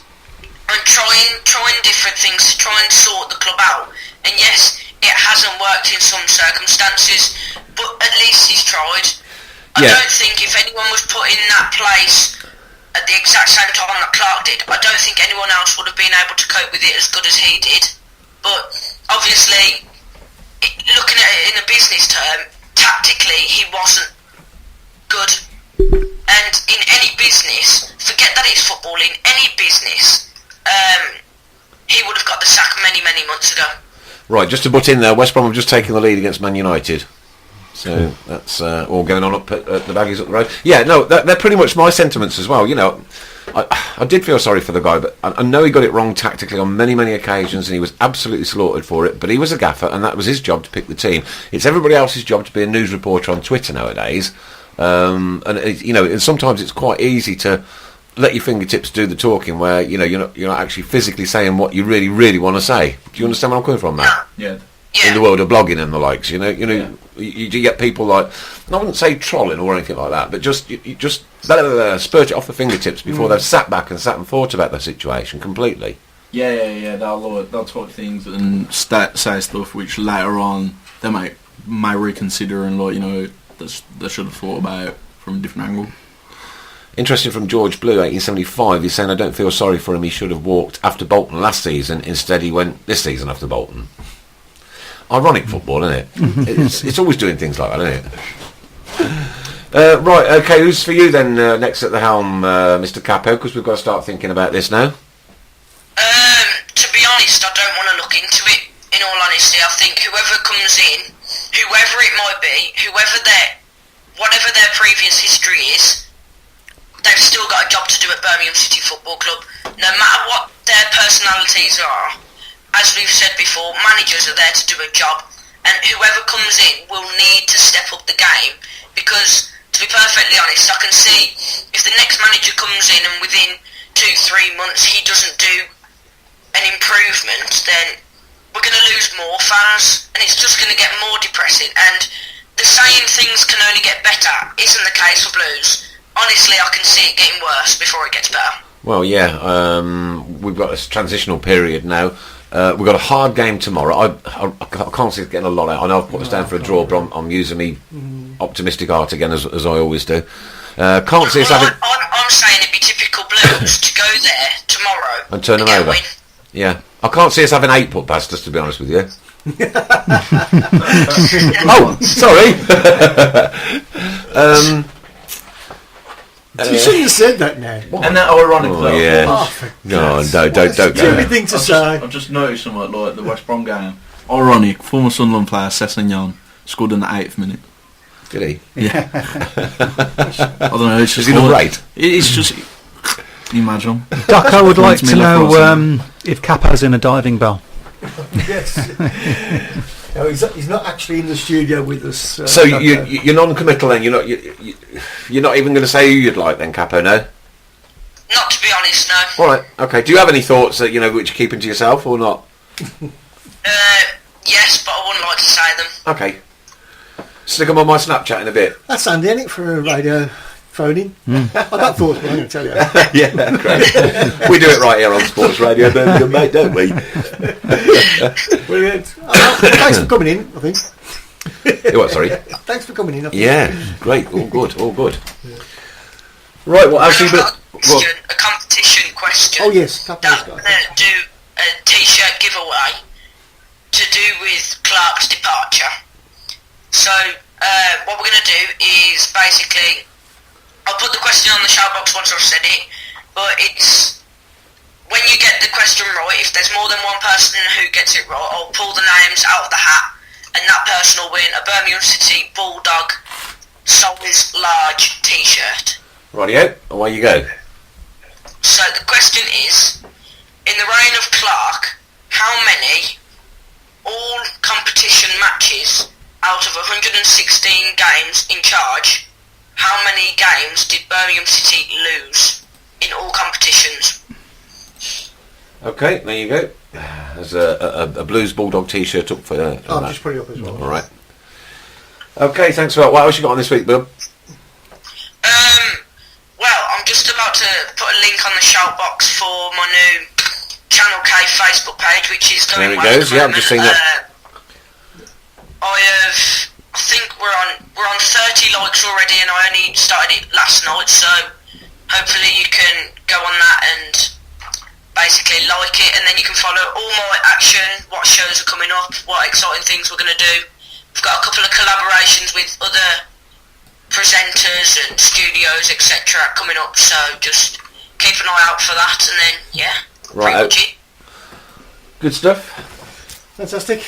on trying different things to try and sort the club out. And yes, it hasn't worked in some circumstances, but at least he's tried. I don't think if anyone was put in that place at the exact same time that Clark did, I don't think anyone else would have been able to cope with it as good as he did. But obviously, looking at it in a business term, tactically he wasn't good. And in any business, forget that it's football, in any business, he would have got the sack many months ago. Right, just to butt in there, West Brom have just taken the lead against Man United. So that's all going on up at the Baggies up the road. Yeah, no, they're pretty much my sentiments as well. You know, I did feel sorry for the guy, but I know he got it wrong tactically on many occasions, and he was absolutely slaughtered for it. But he was a gaffer, and that was his job to pick the team. It's everybody else's job to be a news reporter on Twitter nowadays. And you know, and sometimes it's quite easy to let your fingertips do the talking, where you know you're not actually physically saying what you really want to say. Do you understand where I'm coming from, Matt? Yeah. In the world of blogging and the likes, you you get people like, I wouldn't say trolling or anything like that, but just you just spurt it off the fingertips before they've sat back and thought about their situation completely. Yeah. They'll talk things and say stuff which later on they may reconsider and they should have thought about from a different angle. Interesting from George Blue, 1875. He's saying, I don't feel sorry for him. He should have walked after Bolton last season. Instead, he went this season after Bolton. Ironic football, isn't it? It's always doing things like that, isn't it? Right, okay, who's for you then next at the helm, Mr. Capo? Because we've got to start thinking about this now. To be honest, I don't want to look into it. In all honesty, I think whoever comes in, whoever it might be, whatever their previous history is, they've still got a job to do at Birmingham City Football Club. No matter what their personalities are, as we've said before, managers are there to do a job, and whoever comes in will need to step up the game, because, to be perfectly honest, I can see if the next manager comes in and within 2-3 months he doesn't do an improvement, then we're going to lose more fans, and it's just going to get more depressing. And the saying things can only get better isn't the case for Blues. Honestly, I can see it getting worse before it gets better. Well, yeah, we've got this transitional period now. We've got a hard game tomorrow. I can't see it getting a lot out. I know I've put us down for a draw, but I'm using me optimistic art again, as I always do. Can't see us having... I'm saying it'd be typical Blues to go there tomorrow and turn them over. Yeah. I can't see us having 8 put past us, to be honest with you. Oh, sorry. You shouldn't have said that now. And that ironic though. Yeah. No, don't go. Stupid thing to say. I've just noticed something like the West Brom game. Ironic, former Sunderland player Sessegnon scored in the 8th minute. Did he? Yeah. I don't know. It's just is he not right? It's just. Can you imagine? Doc, I would like to know if Capo's in a diving bell. Yes. No, he's not actually in the studio with us. So you're non-committal then. You're not even going to say who you'd like then, Capo? No. Not to be honest, no. All right. Okay. Do you have any thoughts that which you're keeping to yourself or not? Yes, but I wouldn't like to say them. Okay. Stick them on my Snapchat in a bit. That's handy, isn't it, for a radio phone-in? I've got thoughts, but I'm going to tell you. Yeah, great. We do it right here on Sports Radio, mate, don't we? Brilliant. Thanks for coming in, I think. What, sorry? Thanks for coming in, I think. Yeah, great. All good. Yeah. Right, well, actually... A competition question. Oh, yes. That we're going to do a T-shirt giveaway to do with Clark's departure. So, what we're going to do is basically... I'll put the question on the shout box once I've said it, but it's when you get the question right, if there's more than one person who gets it right, I'll pull the names out of the hat, and that person will win a Birmingham City Bulldog size large T-shirt. Rightio, away you go. So the question is, in the reign of Clark, how many all competition matches out of 116 games in charge, how many games did Birmingham City lose in all competitions? Okay, there you go. There's a Blues Bulldog T-shirt up for... I'll just put it up as well. All right. Okay, thanks for that. What else you got on this week, Bill? Well, I'm just about to put a link on the shout box for my new Channel K Facebook page, which is going well. There it goes. Yeah, I've just seen that. I think we're on 30 likes already, and I only started it last night, so hopefully you can go on that and basically like it, and then you can follow all my action, what shows are coming up, what exciting things we're going to do. We've got a couple of collaborations with other presenters and studios, etc. coming up, so just keep an eye out for that, and then, yeah, right. Good stuff. Fantastic.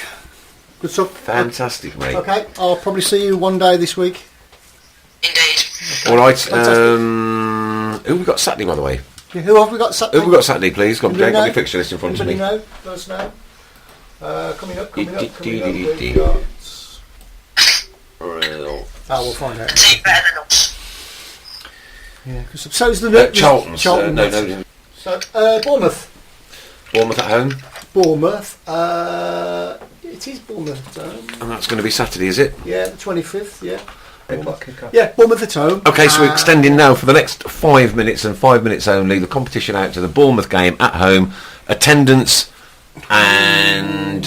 Good stuff. Fantastic, mate. Okay, I'll probably see you one day this week. Indeed. All right. Who have we got Saturday, by the way? Yeah, who have we got Saturday? Who have we got Saturday, please? Go on, Jake. Got your fixture list in front of me. Let us know. Coming up. We've got... we'll find out. Team better than us. Yeah. So is the... Charlton's. No. So, Bournemouth. Bournemouth at home. Bournemouth. It is Bournemouth at home. And that's going to be Saturday, is it? Yeah, the 25th, yeah. Bournemouth at home. Okay, so we're extending now for the next 5 minutes and 5 minutes only the competition out to the Bournemouth game at home. Attendance and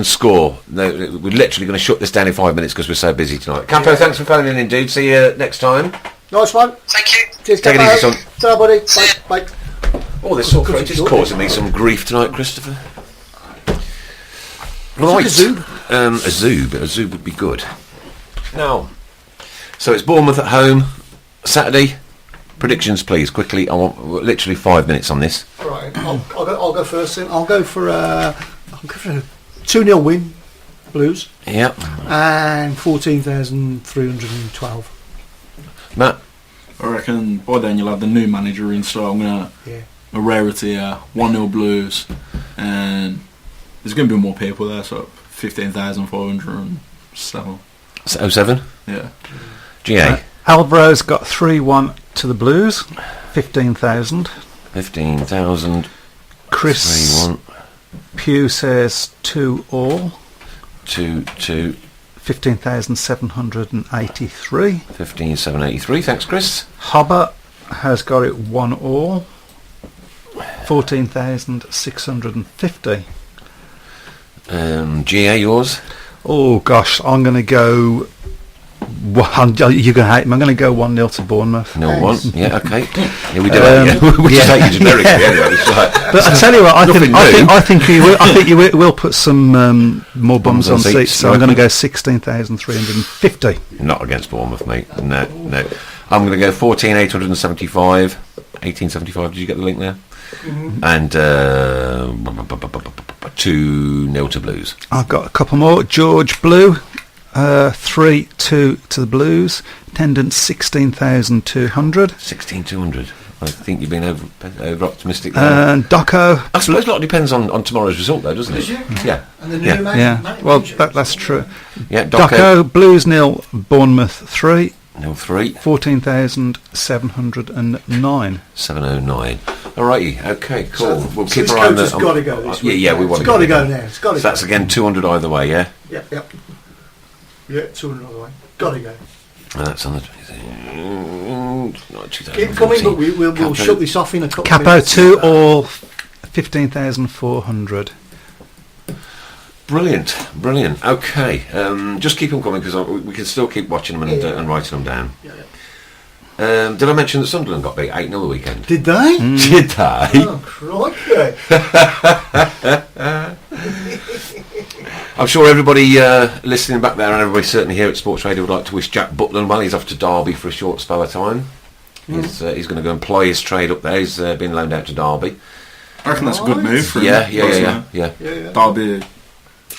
score. No, we're literally going to shut this down in 5 minutes because we're so busy tonight. Campo, thanks for phoning in, dude. See you next time. Nice one. Thank you. Cheers, Take it easy, son. Ciao, buddy. Bye. Oh, this sore throat is causing me some grief tonight, Christopher. Right. A Zoob would be good. Now, so it's Bournemouth at home, Saturday. Predictions, please, quickly. I want literally 5 minutes on this. Right, I'll go first. Then. I'll go for a 2-0 win, Blues. Yeah. And 14,312. Matt? I reckon by then you'll have the new manager in, so I'm gonna a rarity 1-0 Blues, and there's going to be more people there, so 15,407. 07? Yeah. GA? Alvaro's got 3-1 to the Blues, 15,000. 15,000. Chris 3-1. Pugh says 2-2. 2-2. 15,783. 15,783. Thanks, Chris. Hobber has got it 1-1. 14,650. GA, yours? Oh gosh, I'm going to go. You're going to hate me. I'm going to go 1-0 to Bournemouth. 0-1. Yeah, okay. Yeah, we do that. Yeah. We just hate you generically. Anyway. But I tell you what, I think you will put some more bums on seats. So I'm going to go 16,350. Not against Bournemouth, mate. No. I'm going to go 14,875. 1875. Did you get the link there? Mm-hmm. And 2-0 to Blues. I've got a couple more. George Blue, 3-2 to the Blues. Attendance 16,200. 16,200. I think you've been over optimistic there. And Doco. I suppose a lot depends on tomorrow's result, though, doesn't it? Yeah. And the new man. Well, that's true. Yeah. Doco, Blues 0, Bournemouth 3. 0-3. 14,709. 709. Alrighty. Okay. Cool. So, we'll keep our eye on the. It's got to go this week. Yeah. We want. It's got to go now. It's got to. So that's again 200 either way. Yeah. Yep. Yeah, 200 either way. Got to go. And that's on the. Keep coming, but we'll shut this off in a couple Capo of minutes. 2 all 15,400. Brilliant. Okay, just keep them coming because we can still keep watching them and writing them down. Yeah. Did I mention that Sunderland got beat 8-0 the weekend? Did they? Did they? Oh, crikey. I'm sure everybody listening back there and everybody certainly here at Sports Radio would like to wish Jack Butland well. He's off to Derby for a short spell of time. He's going to go and ply his trade up there. He's been loaned out to Derby. I reckon that's a good move for him. Yeah.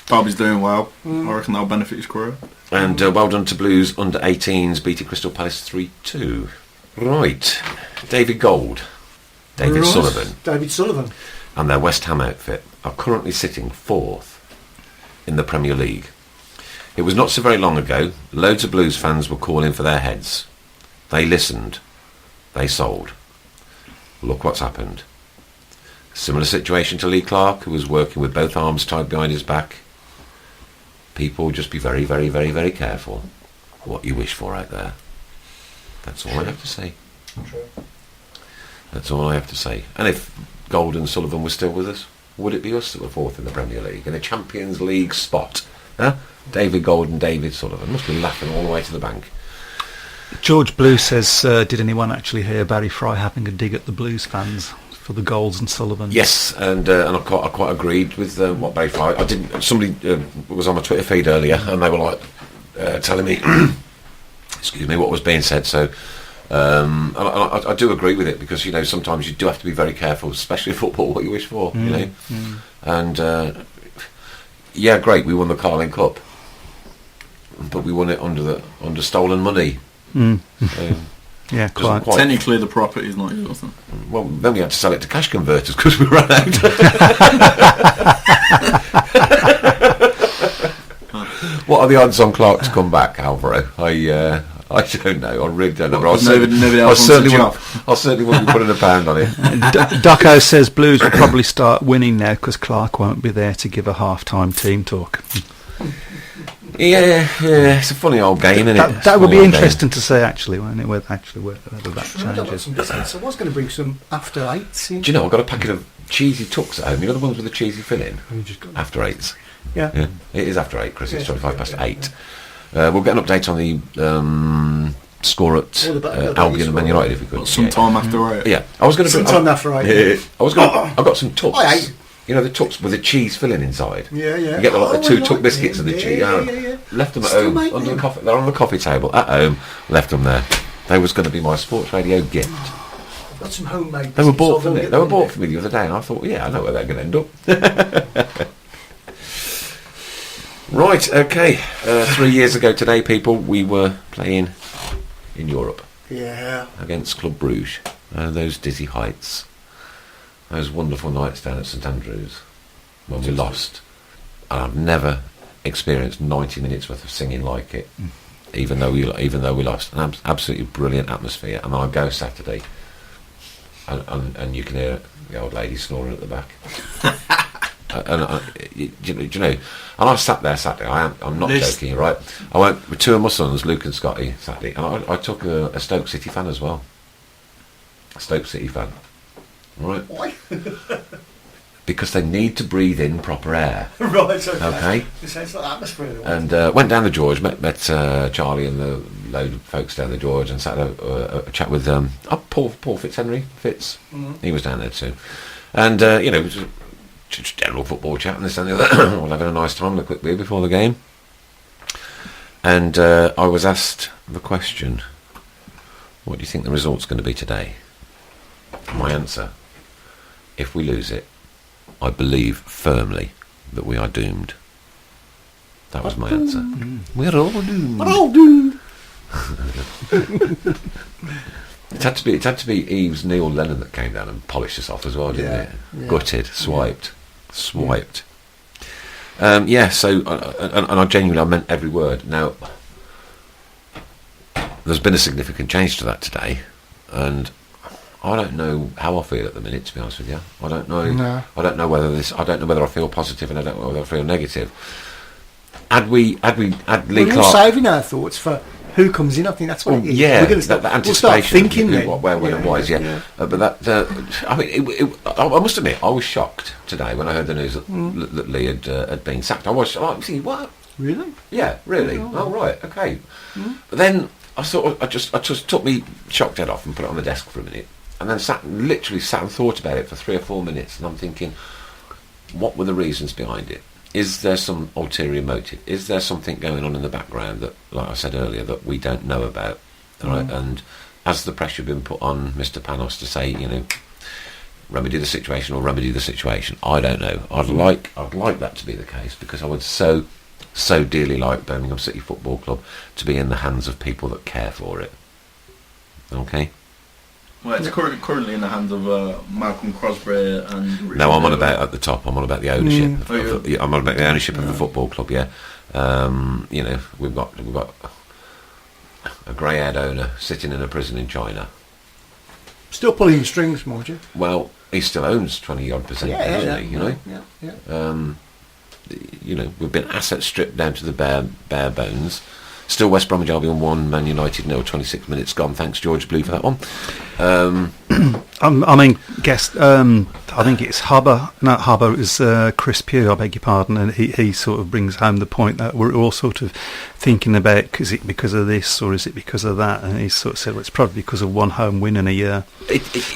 Derby's doing well. I reckon that'll benefit his career. And well done to Blues under 18s beating Crystal Palace 3-2. Right, David Sullivan and their West Ham outfit are currently sitting 4th in the Premier League. It was not so very long ago loads of Blues fans were calling for their heads. They listened, they sold. Look what's happened. Similar situation to Lee Clark, who was working with both arms tied behind his back. people, just be very, very, very, very careful what you wish for out there. That's all I have to say. That's all I have to say. And if Gold and Sullivan were still with us, would it be us that were fourth in the Premier League in a Champions League spot? Huh? David Gold and David Sullivan must be laughing all the way to the bank. George Blue says, did anyone actually hear Barry Fry having a dig at the Blues fans for the Golds and Sullivans? Yes, and I quite agreed with what Barry Fry. I didn't. Somebody was on my Twitter feed earlier, and they were like telling me, excuse me, what was being said. So I do agree with it, because sometimes you do have to be very careful, especially football, what you wish for. And yeah, great, we won the Carling Cup, but we won it under stolen money. Yeah, quite. Technically, the property is not yours. Well, then we had to sell it to cash converters because we ran out. What are the odds on Clark to come back, Alvaro? I don't know. I really don't know. I'll certainly wouldn't be putting a pound on it. Ducko says Blues will probably start winning now because Clark won't be there to give a half-time team talk. Yeah, it's a funny old game, isn't it? That would be interesting to see, actually, won't it? Whether that changes. So I was going to bring some after eights in. Do you know, I've got a packet of cheesy tucks at home. You know the ones with the cheesy filling? After eights. Yeah. It is after 8, Chris. It's 25 past 8. We'll get an update on the score at Albion and Man United if we could. Sometime after 8. Yeah, I was going to bring sometime after 8. I've got some tucks. You know the tucks with the cheese filling inside. Yeah. You get the 2 tuck biscuits and the cheese. Yeah. Left them at home under the coffee. They're on the coffee table at home. Left them there. They was going to be my sports radio gift. I've got some homemade. They were bought for me. They were bought for me the other day, and I thought, I know where they're going to end up. Right. Okay. 3 years ago today, people, we were playing in Europe. Yeah. Against Club Bruges. Those dizzy heights. Those wonderful nights down at St Andrews when we lost. And I've never experienced 90 minutes worth of singing like it, even though we lost. An absolutely brilliant atmosphere. And I go Saturday, and you can hear the old lady snoring at the back. You know, and I sat there Saturday. I'm not joking, right? I went with 2 of my sons, Luke and Scotty, Saturday, and I took a Stoke City fan as well. A Stoke City fan. Right. Why? Because they need to breathe in proper air. Right. Okay. It sounds like atmosphere. And went down the George, met Charlie and the load of folks down the George, and sat a chat with Paul Fitzhenry. He was down there too, and it was just general football chat and this and the other. All having a nice time and a quick beer before the game. And I was asked the question, "What do you think the result's going to be today?" My answer: if we lose it, I believe firmly that we are doomed. That was my answer. We're all doomed. We're all doomed. It had to be Eve's Neil Lennon that came down and polished us off as well, didn't it? Yeah. Gutted, swiped. So, and I genuinely meant every word. Now, there's been a significant change to that today, and I don't know how I feel at the minute, to be honest with you. I don't know. No. I don't know whether I feel positive, and I don't know whether I feel negative. Had Lee Clark... We're saving our thoughts for who comes in. I think that's what it is. Yeah, the anticipation. We'll start thinking who, what, where, when, and why. Yeah. But that, I mean, I must admit, I was shocked today when I heard the news that Lee had been sacked. I was like, what? Really? Yeah, really. Oh, right, okay. But then I thought, I just took me shocked head off and put it on the desk for a minute, and then literally sat and thought about it for 3 or 4 minutes, and I'm thinking, what were the reasons behind it? Is there some ulterior motive? Is there something going on in the background that, like I said earlier, that we don't know about? Right? And has the pressure been put on Mr. Panos to say, remedy the situation or remedy the situation? I don't know. I'd like that to be the case, because I would so dearly like Birmingham City Football Club to be in the hands of people that care for it. Okay? Well, it's currently in the hands of Malcolm Crosby and... No, I'm on about at the top. I'm on about the ownership. I'm on about the ownership of the football club. Yeah, we've got a grey-haired owner sitting in a prison in China. Still pulling the strings, mind you. Well, he still owns 20-odd%, doesn't he? You know. Yeah. we've been asset stripped down to the bare bones. Still West Bromwich Albion 1, Man United 0, 26 minutes gone. Thanks, George Blue, for that one. I think it's Hubber. No, Hubber is Chris Pugh, I beg your pardon, and he sort of brings home the point that we're all sort of thinking about, is it because of this or is it because of that? And he sort of said, well, it's probably because of one home win in a year.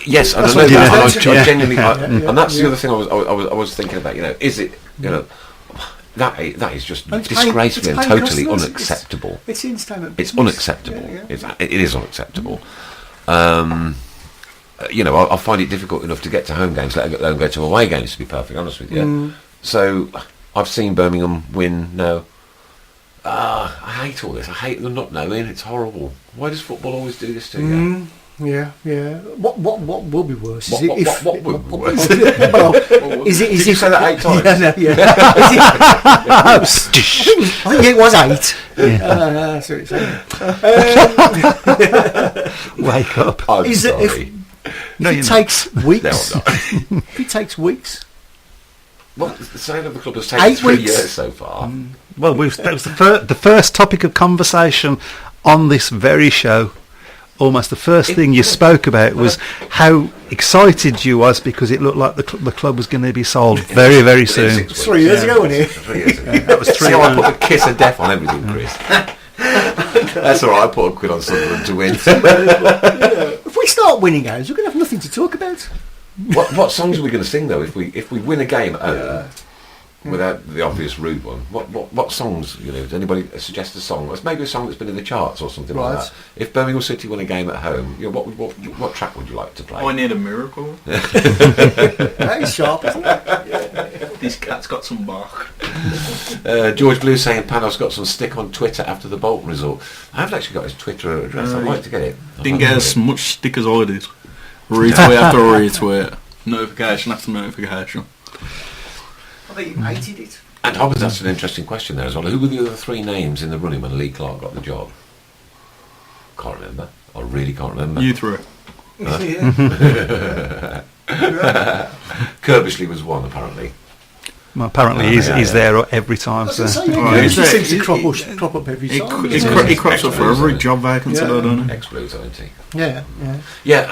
Yes, I don't know that. I genuinely, and that's the other thing I was thinking about. Is it, that is just disgracefully and totally unacceptable. It's instant. It's unacceptable. It is unacceptable. I find it difficult enough to get to home games, let alone go to away games, to be perfectly honest with you. So I've seen Birmingham win. No, I hate all this. I hate them not knowing. It's horrible. Why does football always do this to you? Yeah. What will be worse? What will be worse? Is you say that 8 times? I think it was 8. That's what it's saying. Wake up. I'm sorry. If it takes weeks. If it takes weeks. Well, the sale of the club has taken 3 years so far. Well, that was the first topic of conversation on this very show. Almost the first thing you spoke about was how excited you was because it looked like the club was going to be sold very, very soon. 3 years ago, wasn't it? 3 years ago. That was 3 years ago. I put the kiss of death on everything, Chris. That's all right. I put a quid on Sunderland to win. If we start winning games, we're going to have nothing to talk about. What songs are we going to sing though? If we win a game at home, without the obvious rude one, what songs? Does anybody suggest a song? It's maybe a song that's been in the charts or something like that. If Birmingham City won a game at home, what track would you like to play? I Need a Miracle. Very sharp, isn't it? This cat's got some bark. George Blue saying Panos got some stick on Twitter after the Bolton result. I haven't actually got his Twitter address. I'd like to get it. Didn't get as much stick as I did. Retweet after retweet. Notification after notification. I think you hated it. And Hobbs asked an interesting question there as well. Who were the other 3 names in the running when Lee Clark got the job? Can't remember. I really can't remember. You 3. Kirbishley was one, apparently. Well, apparently he's there every time. So. He seems to crop up every time. He crops up for every job vacancy, doesn't he? Ex-Blues, isn't he? Yeah,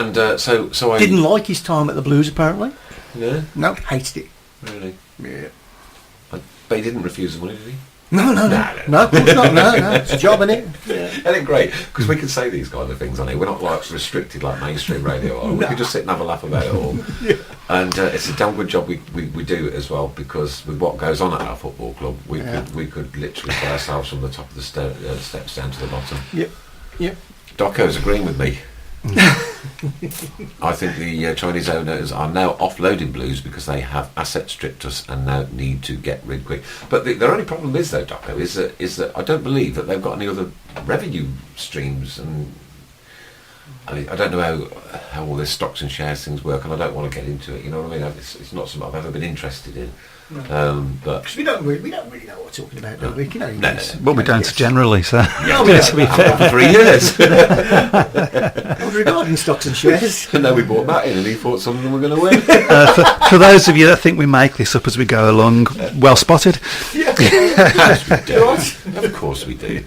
and so I... Didn't like his time at the Blues, apparently. No, hated it. Really? Yeah. But he didn't refuse the money, did he? No, of course not. No, it's a job, isn't it? Isn't it great? Because we can say these kind of things on here. We're not like restricted like mainstream radio are. We can just sit and have a laugh about it all. And it's a damn good job we do it as well, because with what goes on at our football club, we could literally put ourselves from the top of the steps down to the bottom. Yep. Doco's agreeing with me. I think the Chinese owners are now offloading Blues because they have asset stripped us and now need to get rid quick. But the only problem is though, Doco, is that I don't believe that they've got any other revenue streams, and I don't know how all this stocks and shares things work, and I don't want to get into it. You know what I mean? It's not something I've ever been interested in. But because we don't really know what we're talking about, do we? No. Well, we don't generally, so. To be fair, for 3 years. Regarding stocks and shares. And then we bought Matt in, and he thought some of them were going to win. For those of you that think we make this up as we go along, well spotted. Of course we do.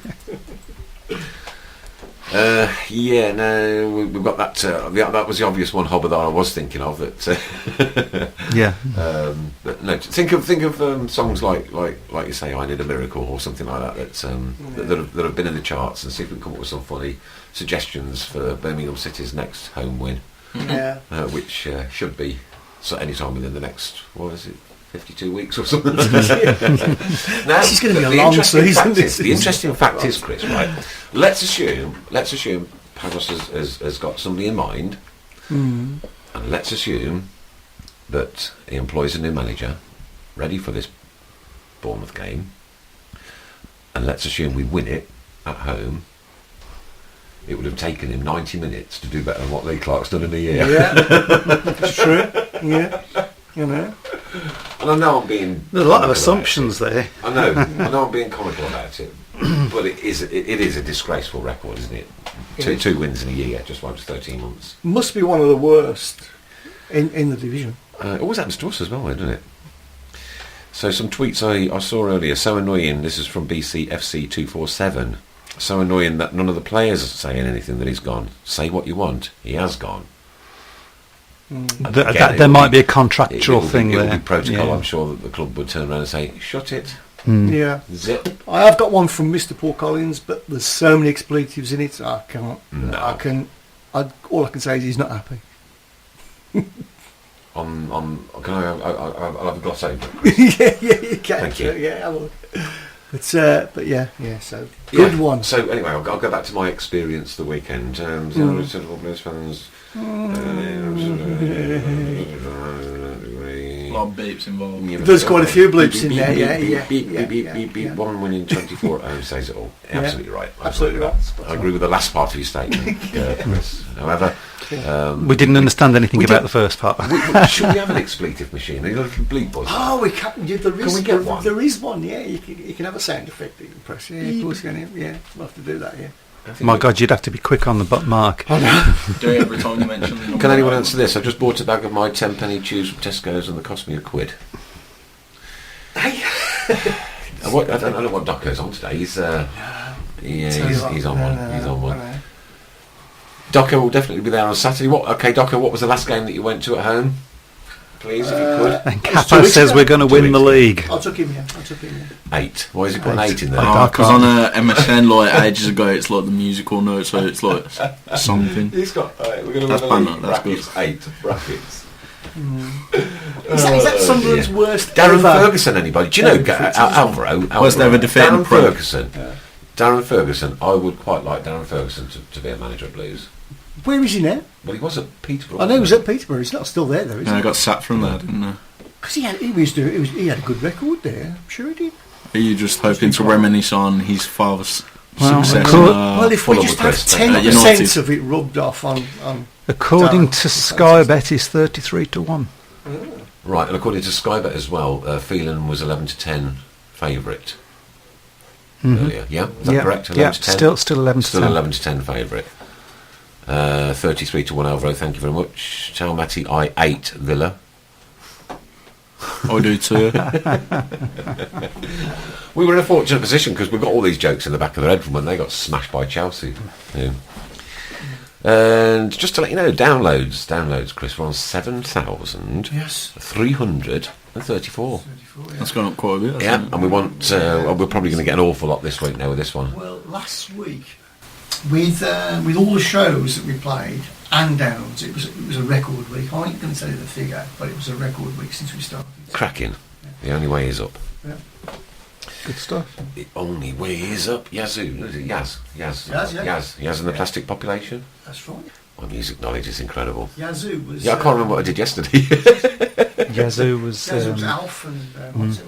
We've got that. That was the obvious one, Hobber, that I was thinking of. That. But no, think of songs like you say, "I Need a Miracle" or something like that. That have been in the charts, and see if we can come up with some funny suggestions for Birmingham City's next home win. Which should be any time within the next 52 weeks or something. Now, this is going to be a long season. The interesting fact is, Chris, right? Let's assume Panos has got somebody in mind, and let's assume that he employs a new manager ready for this Bournemouth game, and let's assume we win it at home. It would have taken him 90 minutes to do better than what Lee Clark's done in a year. Yeah, that's true. Yeah. And I know I'm being... There's a lot of assumptions there. I know I'm being comical about it, but it is a disgraceful record, isn't it? Two wins in a year, just over 13 months. Must be one of the worst in the division. It always happens to us as well, doesn't it? So some tweets I saw earlier, so annoying, this is from BCFC247, so annoying that none of the players are saying anything that he's gone. Say what you want, he has gone. There might be a contractual thing there. there. It will be protocol, Yeah. I'm sure that the club would turn around and say, shut it, Yeah. zip. I have got one from Mr. Paul Collins, but there's so many expletives in it, I can't. No. All I can say is he's not happy. I'll have a gloss over. yeah, you can. Thank you. Yeah, I will. But yeah. So good one. So anyway, I'll go back to my experience the weekend. Blues fans. A lot of beeps involved. There's quite a few bleeps in there. Yeah. One winning 24 says it all. Absolutely right. Absolutely right. I agree with the last part of your statement. Chris. However, We didn't understand anything about the first part. should we have an expletive machine? Are you got a bleep buzzer? Oh, we can. Yeah, Can we get one? There is one. Yeah, you can have a sound effect that you can press. Yeah, of course you can. Yeah, we'll have to do that. Yeah. My God, you'd have to be quick on the butt mark. Do it every time you mention the number. Can anyone answer this? I just bought a bag of my 10-penny chews from Tesco's and they cost me £1. Hey. I don't know what Doco's on today. He's on one. He's on one. Doco will definitely be there on Saturday. Doco, what was the last game that you went to at home? Please, if you could. And Capo says we're going to win the league. I took him, yeah. 8. Why is he putting 8 in there? Because on MSN like ages ago, it's like the musical note, so it's like a song thing. He's got. We're going to That's win the league. banner, that's Brackets, 8 brackets. Is that Sunderland's worst Darren ever? Ferguson, anybody? Do you know Alvaro? Worst ever defeat in Darren Prem. Ferguson. Darren Ferguson. I would quite like Darren Ferguson to be a manager at Blues. Where is he now? Well, he was at Peterborough. I know he was at Peterborough. He's not still there though, is I he? got sacked from there, didn't I? Because he had a good record there. I'm sure he did. Are you just hoping to reminisce on his father's Well, success? Well, if we Fulham just were have Chris, 10% of it rubbed off on According Darren. to Sky Bet, is 33-1. Right, and according to Sky Bet as well, Phelan was 11-10 favourite earlier. Yeah, is that correct? 11 to 10? Still 11 to 10. Still 11-10 favourite. 33-1 Alvaro, thank you very much. Talmati, I 8 Villa. I do too. We were in a fortunate position because we've got all these jokes in the back of their head from when they got smashed by Chelsea. Yeah. And just to let you know, downloads, Chris, we're on 7,334. That's gone up quite a bit. Yeah, and we want. We're probably going to get an awful lot this week now with this one. Well, last week, with all the shows that we played and downloads, it was a record week. I ain't going to tell you the figure, but it was a record week since we started. Cracking. The only way is up. Yeah. Good stuff. The only way is up. Yazoo. Yaz and the plastic population. That's right. My music knowledge is incredible. Yazoo was. Yeah, I can't remember what I did yesterday. Yazoo was Alf and what's it?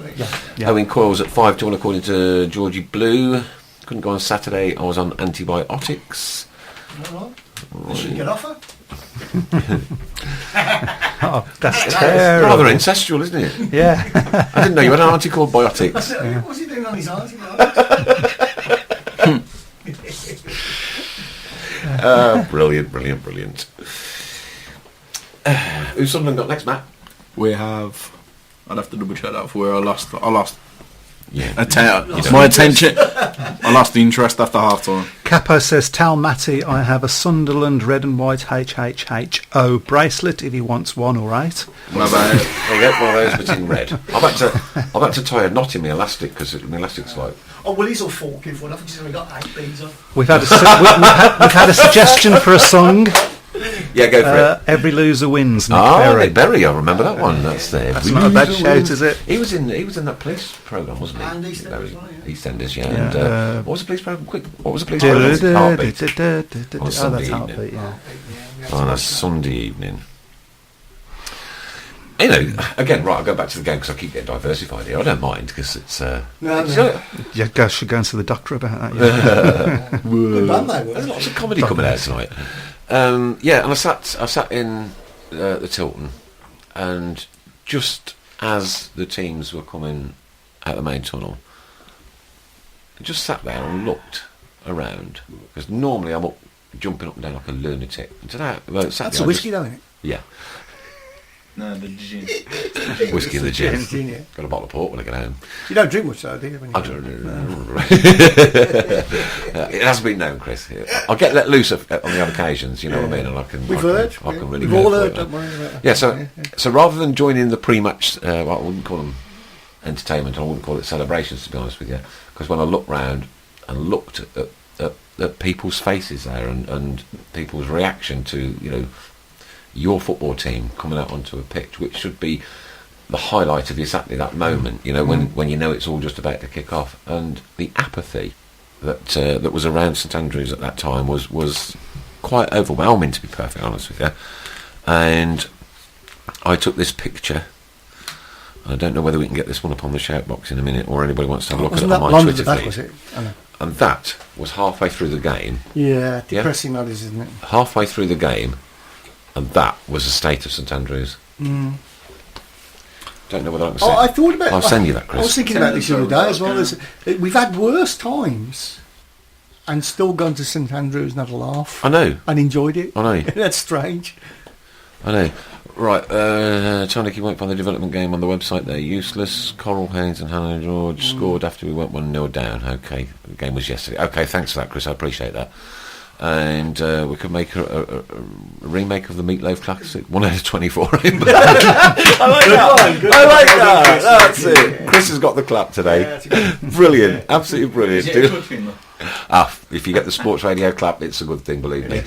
Yeah. Owen Coyle's at 5-1 according to Georgie Blue. Couldn't go on Saturday. I was on antibiotics. All right. They should get off her. Oh, that's It's terrible. rather incestual, isn't it? Yeah. I didn't know you had an auntie called Biotics. What's he doing on his arms? Brilliant. Who's Sunderland got next, Matt? We have. I'd have to double check that for where I lost. Yeah. My attention. I lost the interest after half time. Capo says, tell Matty I have a Sunderland red and white HHHO bracelet if he wants one or 8. There you go, one of those, but in red. I've had to tie a knot in my elastic because my elastic's like. Oh, well, he's all forking for it. I think he's only got 8 beads on. We've had a suggestion for a song. Yeah, go for it. Every loser wins. Nick Nick Berry, I remember that one. That's there. That's not a bad shout, is it? He was in that police programme, wasn't he? And EastEnders, EastEnders, yeah. Yeah, And what was the police programme? What was the police programme? Heartbeat. Oh, that's Heartbeat, yeah. On a Sunday evening. You know, again, right, I'll go back to the game because I keep getting diversified here. I don't mind because it's... Yeah, guys should go and see the doctor about that. Yeah. There's lots of comedy coming out tonight. Yeah, and I sat in the Tilton, and just as the teams were coming out the main tunnel, I just sat there and looked around because normally I'm up jumping up and down like a lunatic. And today, That's a whiskey, though, isn't it? Yeah. No, the gin. Whiskey and the gin. Gin, yeah. Got a bottle of port when I get home. You don't drink much though, do you? When you I don't. It has been known, Chris. I'll get let loose on the other occasions. You know what I mean? And I can. We've I heard. can really. We've all go for heard. it. Don't worry about that. Yeah. So rather than joining the pre-match, well, I wouldn't call them entertainment. I wouldn't call it celebrations, to be honest with you. Because when I looked round and looked at people's faces there and people's reaction to your football team coming out onto a pitch, which should be the highlight of exactly that moment, when you know it's all just about to kick off, and the apathy that was around St Andrews at that time was quite overwhelming, to be perfectly honest with you. And I took this picture. I don't know whether we can get this one up on the shout box in a minute, or anybody wants to have a look at it on my Twitter feed. Was it? I know. And that was halfway through the game. Yeah, depressing that is, isn't it? Halfway through the game, and that was the state of St Andrews. Mm. Don't know whether I can send. I thought about. I'll send you that, Chris. I was thinking about this the other day as well. We've had worse times, and still gone to St Andrews and had a laugh. I know. And enjoyed it. I know. That's strange. I know. Right, Tonic, you won't find the development game on the website. They're useless. Coral Haynes and Hannah George scored after we went 1-0 down. Okay, the game was yesterday. Okay, thanks for that, Chris. I appreciate that. And we could make a remake of the Meatloaf Classic, 1 out of 24. I like that. I like that. That's it. Chris has got the clap today. Brilliant, absolutely brilliant. If you get the sports radio clap, it's a good thing. Believe me.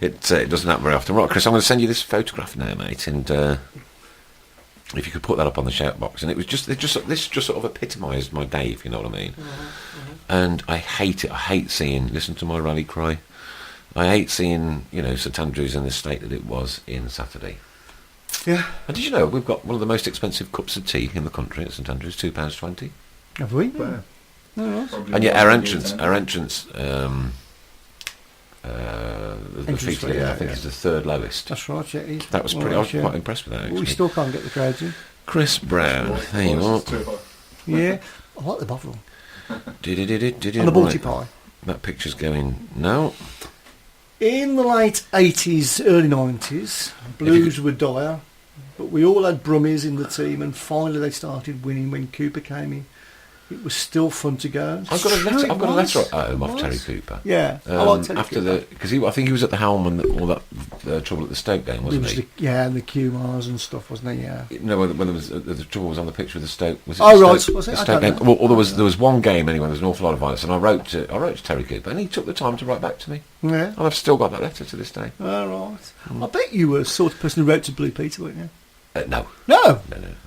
It doesn't happen very often. Right, Chris, I'm going to send you this photograph now, mate, and if you could put that up on the shout box. And it was this just sort of epitomised my day, if you know what I mean. Mm-hmm. And I hate it. I hate seeing. Listen to my rally cry. I hate seeing St Andrews in the state that it was in Saturday. Yeah. And did you know we've got one of the most expensive cups of tea in the country at St Andrews, £2.20. Have we? Yeah. No. And yet our entrance. The fee ticket, I think, is the third lowest. That's right, yeah. That was pretty. I was quite impressed with that. Actually. We still can't get the crowds in. Chris Brown, there you are. Yeah, I like the bottle. On the Balti pie. That picture's going now. In the late 80s, early 90s, Blues were dire, but we all had Brummies in the team, and finally they started winning when Cooper came in. It was still fun to go. I've got a letter at home off Terry Cooper. Yeah, I like Terry Cooper. Because I think he was at the helm and all that trouble at the Stoke game, wasn't he? And the QMars and stuff, wasn't he? Yeah. No, when there was the trouble was on the picture of the Stoke. Was it right, Stoke, was it? The Stoke game? Well, there was one game anyway. There was an awful lot of violence, and I wrote to Terry Cooper, and he took the time to write back to me. Yeah. And I've still got that letter to this day. Right. I bet you were the sort of person who wrote to Blue Peter, weren't you? No. No.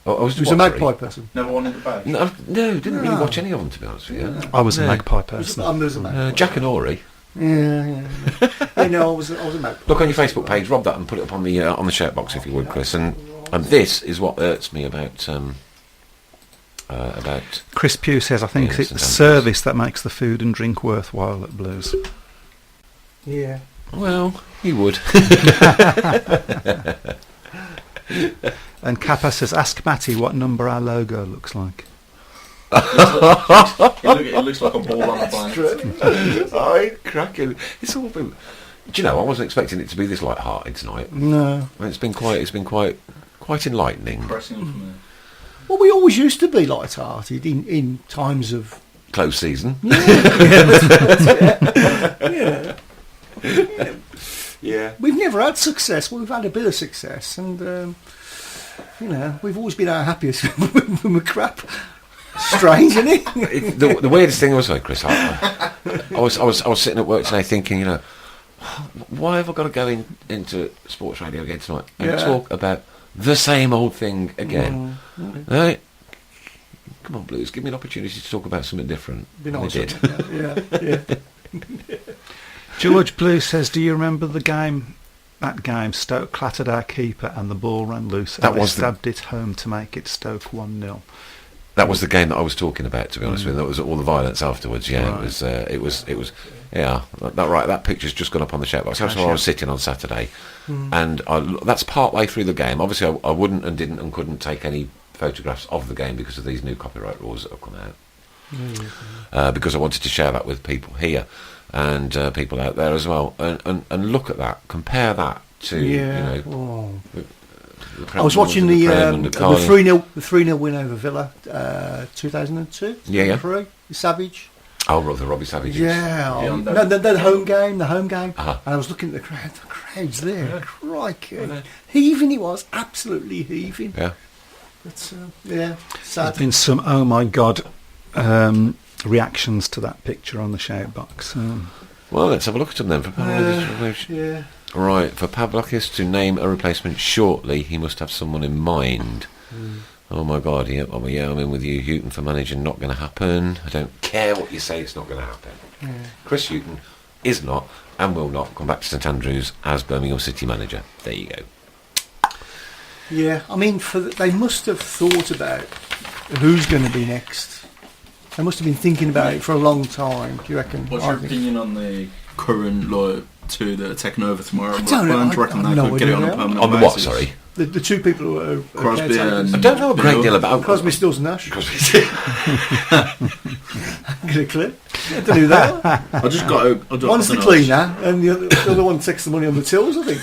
I was a magpie person. Never wanted the badge. No, didn't really watch any of them, to be honest with you. I was a magpie person. I was a magpie. Jack and Ori. Yeah. I was a magpie. Look on your Facebook page, rob that and put it up on the shout box if you would, Chris. And this is what irks me about. Chris Pugh says, I think it's service that makes the food and drink worthwhile at Blues. Yeah. Well, he would. And Kappa says, ask Matty what number our logo looks like. It looks like a ball on a planet. I'm cracking. It's all been. Do you know? I wasn't expecting it to be this light-hearted tonight. No. It's been quite enlightening. Well, we always used to be light-hearted in times of close season. Yeah. We've never had success. Well, we've had a bit of success, and we've always been our happiest when we're crap. Strange, isn't it? The weirdest thing was, like, Chris, I was sitting at work today thinking, why have I got to go into sports radio again tonight and talk about the same old thing again? Right? Come on, Blues, give me an opportunity to talk about something different. Be nice. They did. Yeah. George Blue says, do you remember that game Stoke clattered our keeper and the ball ran loose and they stabbed it home to make it Stoke 1-0? That was the game that I was talking about, to be honest with you. That was all the violence afterwards. Yeah, right. It was. Yeah, that picture's just gone up on the chat box. That's where I was sitting on Saturday, and that's part way through the game. Obviously, I wouldn't and didn't and couldn't take any photographs of the game because of these new copyright rules that have come out. Because I wanted to share that with people here and people out there as well, and look at that, compare that to I was watching the 3-0 win over Villa, 2002. Yeah. 3, Savage. Oh, the Robbie Savage. Yeah, the home game. Uh-huh. And I was looking at the crowd. The crowd's there. Crikey, heaving it was, absolutely heaving. Yeah. But sad. There's been some oh my god reactions to that picture on the shout box. Well, let's have a look at them then. Yeah. Right, for Pavlakis to name a replacement shortly, he must have someone in mind. Oh my god, yeah, I'm in with you, Houghton for manager, not going to happen. I don't care what you say, it's not going to happen. Chris Houghton is not and will not come back to St Andrews as Birmingham City manager. There you go. Yeah, I mean, they must have thought about who's going to be next. They must have been thinking about it for a long time. Do you reckon? What's your opinion on the current two that are taking over tomorrow? I don't know. Do you reckon they could get it on a permanent On the basis? what, sorry? The two people who are Crosby and I don't know a great deal about Crosby, Stills and Nash. Crosby. Get a clip. I don't know that. I just got a... One's the cleaner and the other one takes the money on the tills, I think.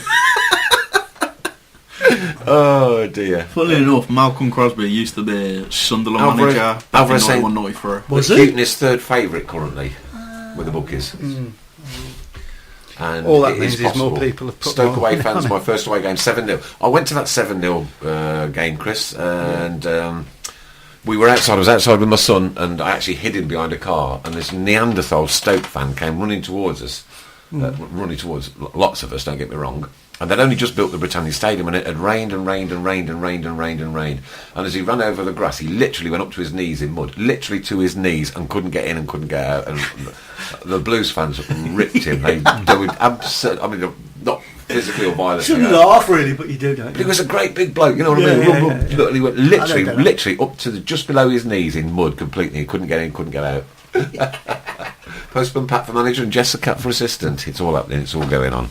Oh dear. Funnily enough, Malcolm Crosby used to be Sunderland manager back in 91-93. Was he? Houghton is third favourite currently with the bookies. And all that it means is possible. more people have put Stoke more away money fans, on my it. first away game, 7-0. I went to that 7-0 game, Chris, and we were outside. I was outside with my son, and I actually hid him behind a car, and this Neanderthal Stoke fan came running towards us, running towards lots of us, don't get me wrong. And they'd only just built the Britannia Stadium, and it had rained and rained and rained and rained and rained and rained. And as he ran over the grass, he literally went up to his knees in mud, literally to his knees, and couldn't get in and couldn't get out. And the Blues fans ripped him. They were absurd. I mean, not physically or violently. Shouldn't laugh really, but you do, don't you? He was a great big bloke, you know what I mean? Look, he went literally up to just below his knees in mud completely. He couldn't get in, couldn't get out. Postman Pat for manager and Jessica Cat for assistant. It's all happening. It's all going on.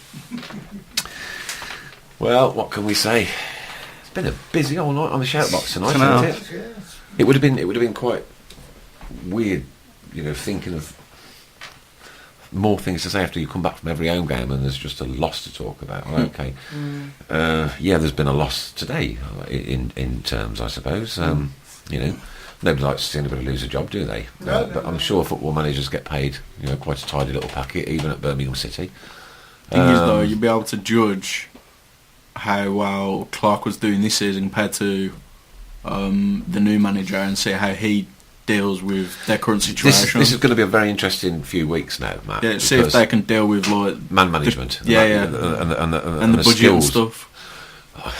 Well, what can we say? It's been a busy all night on the shout box tonight, hasn't it? It would have been quite weird, you know, thinking of more things to say after you come back from every home game and there's just a loss to talk about. Okay, there's been a loss today in terms, I suppose. You know, nobody likes to see anybody lose a job, do they? But I'm sure football managers get paid, you know, quite a tidy little packet, even at Birmingham City. Thing is, though, you'll be able to judge how well Clark was doing this season compared to the new manager and see how he deals with their current situation. This is going to be a very interesting few weeks now, Matt. Yeah, see if they can deal with like man management, and the budget skills. and stuff.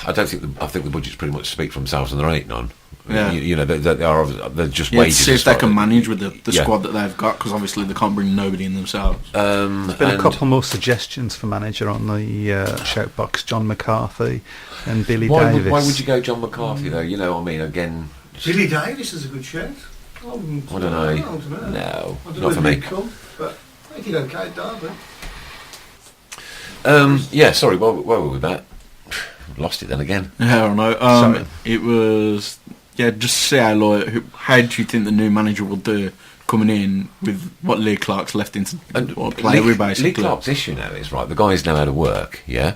I think the budgets pretty much speak for themselves, and there ain't none. Yeah. You know, they're just yeah, wages. See if they can manage with the squad that they've got, because obviously they can't bring nobody in themselves. There's been a couple more suggestions for manager on the shout box. John McCarthy and Billy Davis. Why would you go John McCarthy though? You know, I mean, again, Billy Davis is a good shout. I don't know. No, not for me. But I think okay at Derby. Yeah, sorry. Where were we, Matt? Lost it then again. Yeah, I don't know. Sorry. It was just see how do you think the new manager will do coming in with what Lee Clark's left into play with, basically. Lee Clark's issue now is right. The guys know how to work, yeah.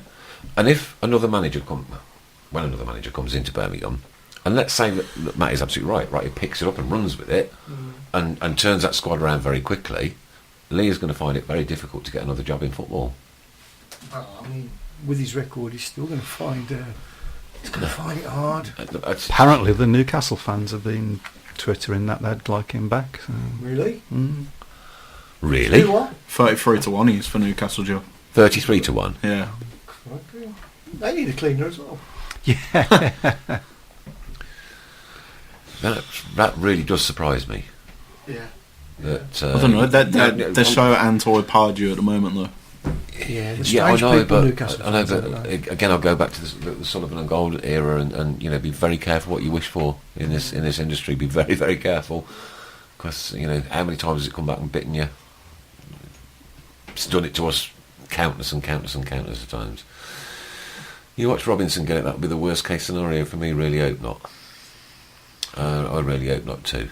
And if another manager when another manager comes into Birmingham, and let's say that Matt is absolutely right, he picks it up and runs with it, and turns that squad around very quickly, Lee is going to find it very difficult to get another job in football. Well, I mean, with his record, he's still going to find. He's going to find it hard. Apparently, the Newcastle fans have been twittering that they'd like him back. So. Really? Really? 33-1 he is for Newcastle job. 33-1. Yeah. They need a cleaner as well. Yeah. That really does surprise me. Yeah. That, I don't know. They're so anti-Pardew at the moment, though. Yeah, I know, but Newcastle again, I'll go back to the Sullivan and Gold era, and you know, be very careful what you wish for in this industry. Be very, very careful, because you know how many times has it come back and bitten you. It's done it to us countless and countless and countless of times. You watch Robinson get it, that would be the worst case scenario for me. Really hope not. I really hope not too.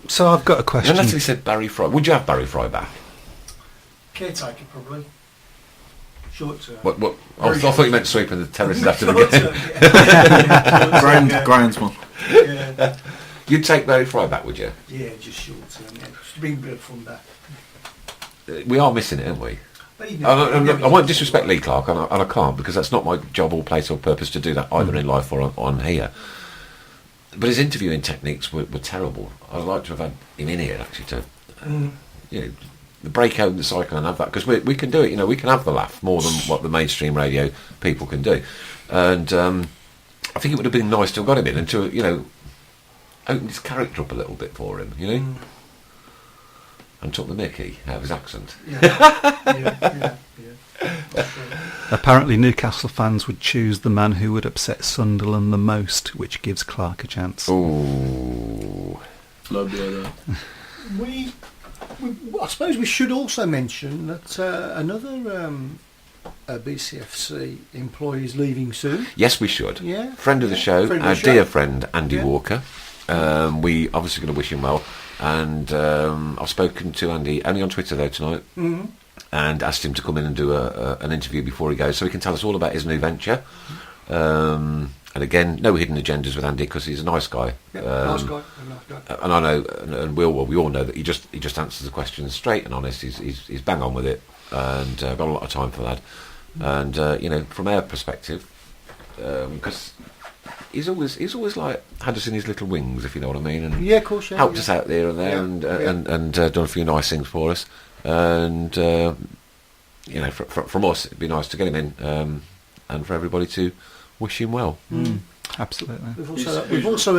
So I've got a question. Natalie said Barry Fry. Would you have Barry Fry back? Caretaker, probably. Short term. What? I thought you meant sweeping the terraces after the game. Grind's one. Yeah. You'd take Mary Fry back, would you? Yeah, just short term. Yeah. Just bring a bit of fun back. We are missing it, aren't we? But I won't disrespect Lee Clark, and I can't, because that's not my job or place or purpose to do that either in life or on here. But his interviewing techniques were terrible. I'd like to have had him in here actually to, break out the cycle and have that, because we can do it. We can have the laugh more than what the mainstream radio people can do, and I think it would have been nice to have got him in and to open his character up a little bit for him, and took the mickey out of his accent. Yeah. Apparently Newcastle fans would choose the man who would upset Sunderland the most, which gives Clark a chance. Ooh. Love the I suppose we should also mention that another BCFC employee is leaving soon. Yes, we should. Yeah. Friend of the show, Friend of our the show. dear friend Andy Walker. We obviously going to wish him well, and I've spoken to Andy only on Twitter though tonight, and asked him to come in and do an interview before he goes, so he can tell us all about his new venture. And again, no hidden agendas with Andy, because he's a nice guy. Yeah, nice guy. And I know, and we all know that he just answers the questions straight and honest. He's bang on with it, and got a lot of time for that. And from our perspective, because he's always like had us in his little wings, if you know what I mean, and of course, helped us out there and there, and done a few nice things for us. And from us, it'd be nice to get him in, and for everybody to wish him well. Absolutely. We've also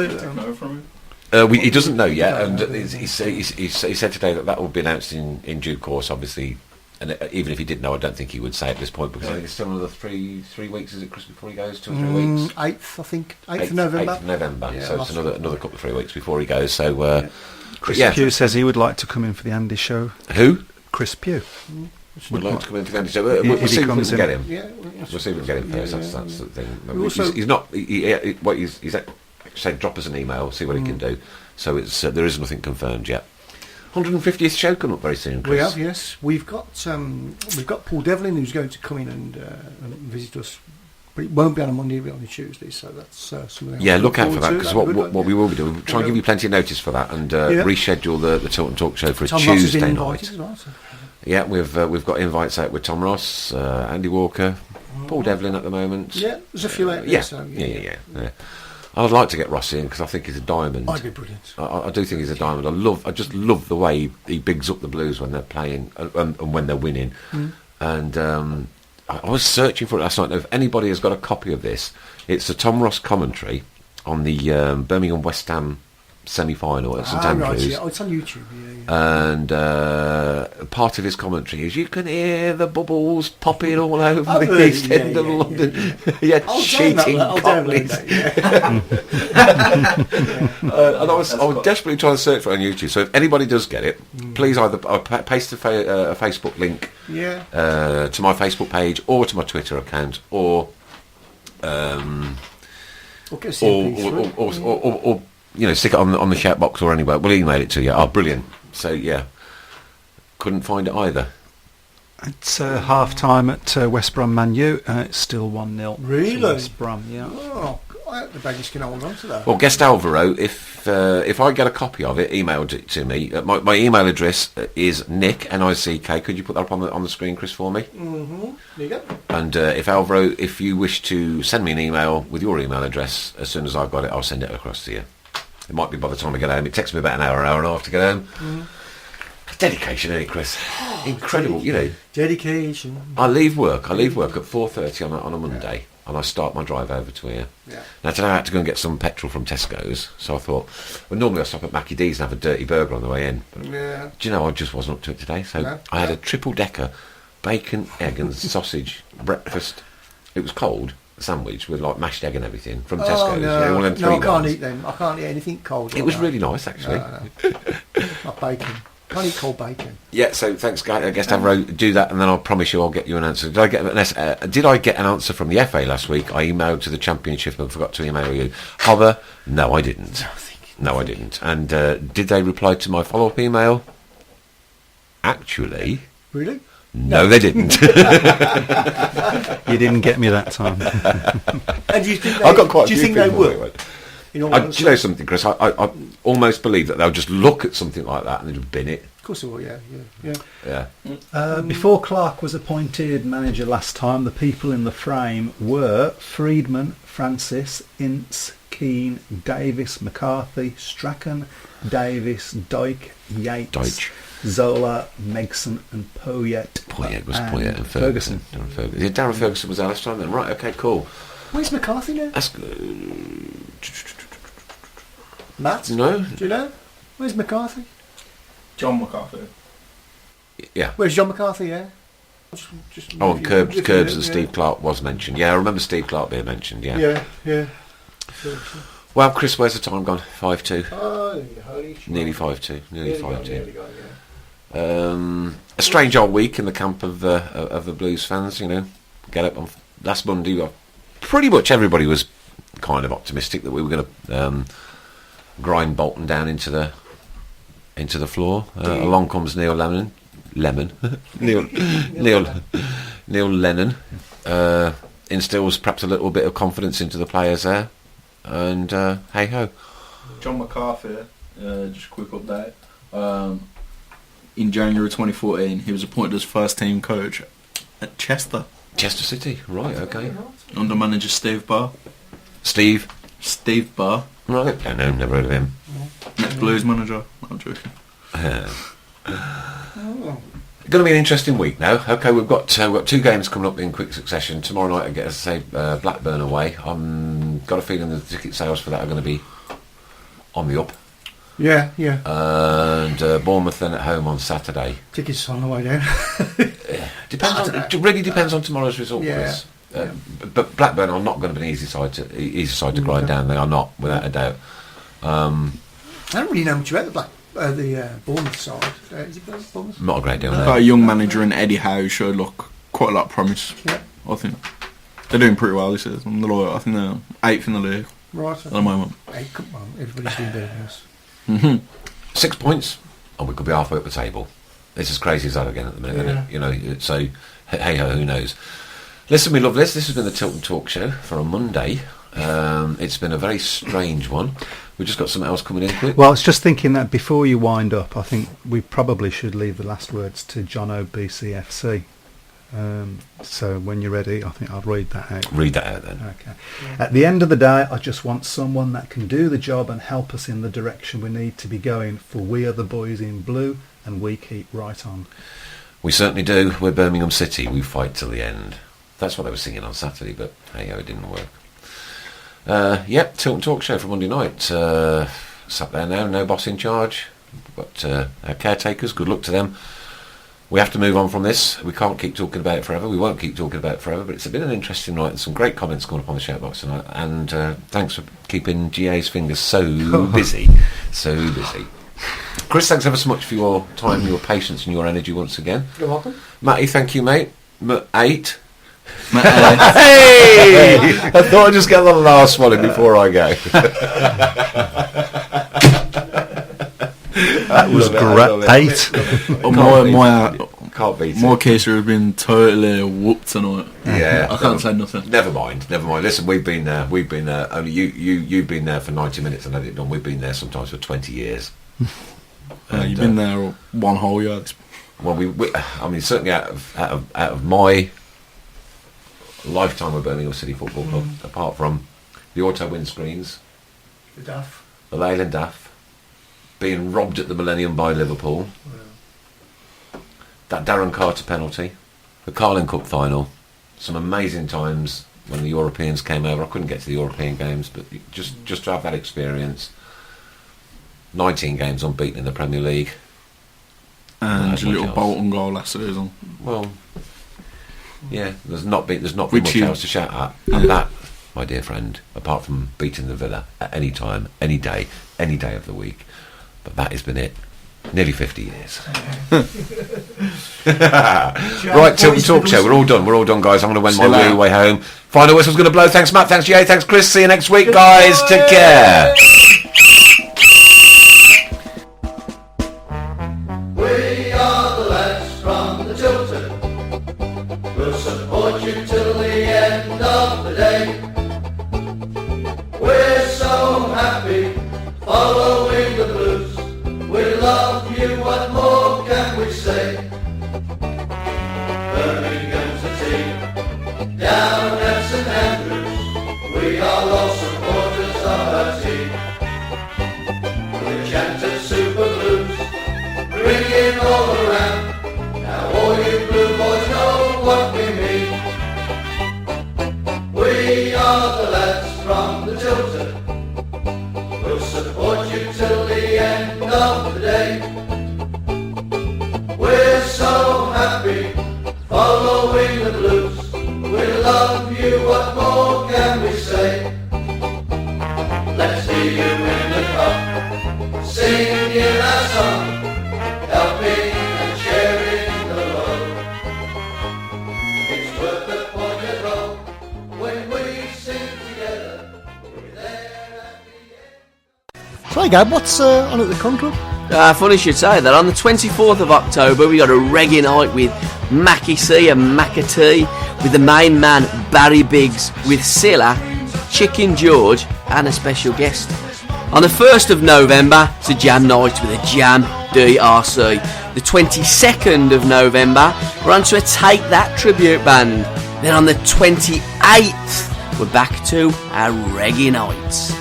he doesn't know yet, and he said today that will be announced in due course, obviously. And even if he did know, I don't think he would say at this point, because I think it's still another three weeks. Is it Christmas before he goes? 2 or 3 weeks. 8th, I think. 8th of November. 8th of November. Yeah, so it's another couple of 3 weeks before he goes. So Chris Pugh says he would like to come in for the Andy show. Who? Chris Pugh. Would like to come in for the Andy show. We'll see if we can get him. Yeah, we'll see if we can get him first. That's the thing. He's not. He's said drop us an email, see what he can do. So it's there is nothing confirmed yet. 150th show coming up very soon, Chris. We have, yes. We've got Paul Devlin, who's going to come in and visit us, but it won't be on a Monday, it'll be on a Tuesday. So that's something. Yeah, look out for that, because what we will be doing, we'll try and give you plenty of notice for that, and reschedule the Tilton Talk show for Tom a Tuesday Ross has been night. invited as well, so. Yeah, we've got invites out with Tom Ross, Andy Walker, Paul Devlin at the moment. Yeah, there's a few out there. Yeah, so, yeah. I'd like to get Ross in, because I think he's a diamond. I'd be brilliant. I do think he's a diamond. I just love the way he bigs up the Blues when they're playing and when they're winning. And I was searching for it last night. If anybody has got a copy of this, it's the Tom Ross commentary on the Birmingham West Ham semi-final at St Andrews. Right, yeah. It's on YouTube. And part of his commentary is you can hear the bubbles popping all over the east end of London. Cheating cockneys. And I was desperately trying to search for it on YouTube. So if anybody does get it, please either paste a Facebook link to my Facebook page or to my Twitter account, or stick it on the shout box or anywhere. We'll email it to you. Oh, brilliant. So, yeah. Couldn't find it either. It's half time at West Brom Man U, and it's still 1-0. Really? West Brom, yeah. Oh, I hope the Baggies can hold on to that. Well, Guest Alvaro, if I get a copy of it, emailed it to me. My email address is Nick, N-I-C-K. Could you put that up on the screen, Chris, for me? Mm-hmm. There you go. And if you wish to send me an email with your email address, as soon as I've got it, I'll send it across to you. It might be by the time I get home. It takes me about an hour and a half to get home. Dedication, isn't it, Chris? Incredible, Dedication. I leave work at 4:30 on a Monday, and I start my drive over to here. Yeah. Now today I had to go and get some petrol from Tesco's, so I thought, well, normally I stop at Mackie D's and have a dirty burger on the way in. But do you know, I just wasn't up to it today, so I had a triple-decker bacon, egg and sausage breakfast. It was cold. Sandwich with like mashed egg and everything from Tesco's. No, I can't eat them. I can't eat anything cold. It was really nice, actually. Not bacon. Can't eat cold bacon. Yeah, so thanks, guys. I guess Avro, do that, and then I'll promise you I'll get you an answer. Did I get an answer from the FA last week? I emailed to the Championship and forgot to email you. Hobber? No, I didn't. No, I didn't. And did they reply to my follow-up email? Actually, really? No, they didn't. You didn't get me that time. And do you think I've got quite a do you few think they people will? went. In all Do honesty? you know something, Chris? I almost believe that they'll just look at something like that and they'll bin it. Of course they will, yeah. Yeah. Before Clark was appointed manager last time, the people in the frame were Friedman, Francis, Ince, Keane, Davis, McCarthy, Strachan, Davis, Dyke, Yates, Dyche. Zola, Megson and Poyet. Poyet and Ferguson. Yeah, Darren Ferguson was there last time then. Right, okay, cool. Where's McCarthy now? That's Matt? No. Do you know? Where's McCarthy? John McCarthy. Yeah. Where's John McCarthy, yeah? Oh, and Curbs and Steve Clark was mentioned. Yeah, I remember Steve Clark being mentioned, yeah. Yeah. Well, Chris, where's the time gone? 5-2. Oh, holy shit. Nearly 5-2. Nearly 5-2. Nearly gone, A strange old week in the camp of the Blues fans, you know. Get up on last Monday. Pretty much everybody was kind of optimistic that we were going to grind Bolton down into the floor. Along comes Neil Lennon. Neil Lennon instills perhaps a little bit of confidence into the players there, and hey ho. John McCarthy, just a quick update. In January 2014, he was appointed as first team coach at Chester City. Right, okay. Under manager Steve Barr. Steve Barr. Right. Don't know, never heard of him. Next Blues manager. I'm joking. Going to be an interesting week now. Okay, we've got 2 games coming up in quick succession. Tomorrow night, I get to say Blackburn away. Got a feeling the ticket sales for that are going to be on the up. Yeah. And Bournemouth then at home on Saturday. Tickets on the way down. It really depends on tomorrow's result. Yeah. But Blackburn are not going to be an easy side to grind down. They are not, without a doubt. I don't really know much about the Bournemouth side. Is it Bournemouth? Not a great deal. Got a young manager in Eddie Howe showed quite a lot of promise. Yeah. I think they're doing pretty well this season. I think they're 8th in the league Right. at the moment. Hey, come on, everybody's been doing this. 6 points, and we could be halfway up the table. It's as crazy as that again at the minute, isn't it? You know, so hey ho, who knows? Listen, we love this. This has been the Tilton Talk show for a Monday. It's been a very strange one. We've just got something else coming in quick. Well, I was just thinking that before you wind up, I think we probably should leave the last words to John OBCFC. So when you're ready, I think I'll read that out. Read that out then. Okay. At the end of the day, I just want someone that can do the job and help us in the direction we need to be going, for we are the boys in blue and we keep right on. We certainly do. We're Birmingham City. We fight till the end. That's what they were singing on Saturday, but hey, it didn't work. Yep, Tilton Talk show for Monday night. Sat there now, no boss in charge. But our caretakers, good luck to them. We have to move on from this. We can't keep talking about it forever. We won't keep talking about it forever, but it's been an interesting night and some great comments coming up on the shout box tonight. And thanks for keeping GA's fingers so busy. So busy. Chris, thanks ever so much for your time, your patience and your energy once again. You're welcome. Matty, thank you, mate. Hey! I thought I'd just get the last one in before I go. That was great. Can't beat it. My case has been totally whooped tonight. Yeah, I can't say nothing. Never mind. Listen, we've been there. Only you've been there for 90 minutes and had it done. We've been there sometimes for 20 years. You've been there one whole year. Well, I mean, certainly out of my lifetime of Birmingham City Football Club, apart from the auto windscreens, the Leyland Daff, being robbed at the Millennium by Liverpool, that Darren Carter penalty, the Carling Cup final, some amazing times when the Europeans came over. I couldn't get to the European games, but just to have that experience. 19 games unbeaten in the Premier League. And a little Bolton goal last season. Well, yeah, there's not been much else to shout at. Yeah. And that, my dear friend, apart from beating the Villa at any time, any day of the week, but that has been it. Nearly 50 years. Right, Tilton Talk show. We're all done, guys. I'm going to wend my weary way home. Final whistle's going to blow. Thanks, Matt. Thanks, Jay. Thanks, Chris. See you next week, guys. Take care. We are the lads from the Tilton. love you, what more can we say? Birmingham's a team, down at St Andrews, we are all supporters of our team. The chanted Super Blues, ringing all around, now all you blue boys know what we mean. We are the lads from the Tilton, we'll support you till the end of the day. We're so happy following the blues, we love you, what more can we say? Let's hear you in the cup, singing our song, helping and sharing the load. It's worth the point as well, when we sing together, we're there at the end. So, Gab, what's on at the Con Club? Funny you should say that. On the 24th of October, we got a reggae night with Mackie C and Macatee, with the main man Barry Biggs, with Silla, Chicken George, and a special guest. On the 1st of November, it's a jam night with a Jam DRC. The 22nd of November, we're on to a Take That tribute band. Then on the 28th, we're back to our reggae nights.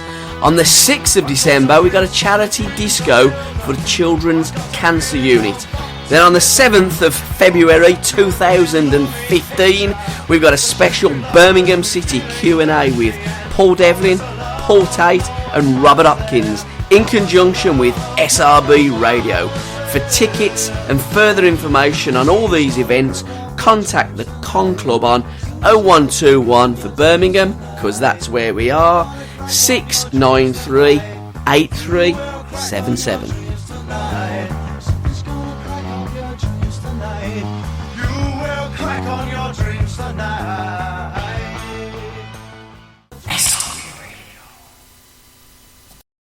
On the 6th of December, we got a charity disco for the Children's Cancer Unit. Then on the 7th of February 2015, we've got a special Birmingham City Q&A with Paul Devlin, Paul Tate and Robert Hopkins in conjunction with SRB Radio. For tickets and further information on all these events, contact the Con Club on 0121 for Birmingham, because that's where we are, 693 8377.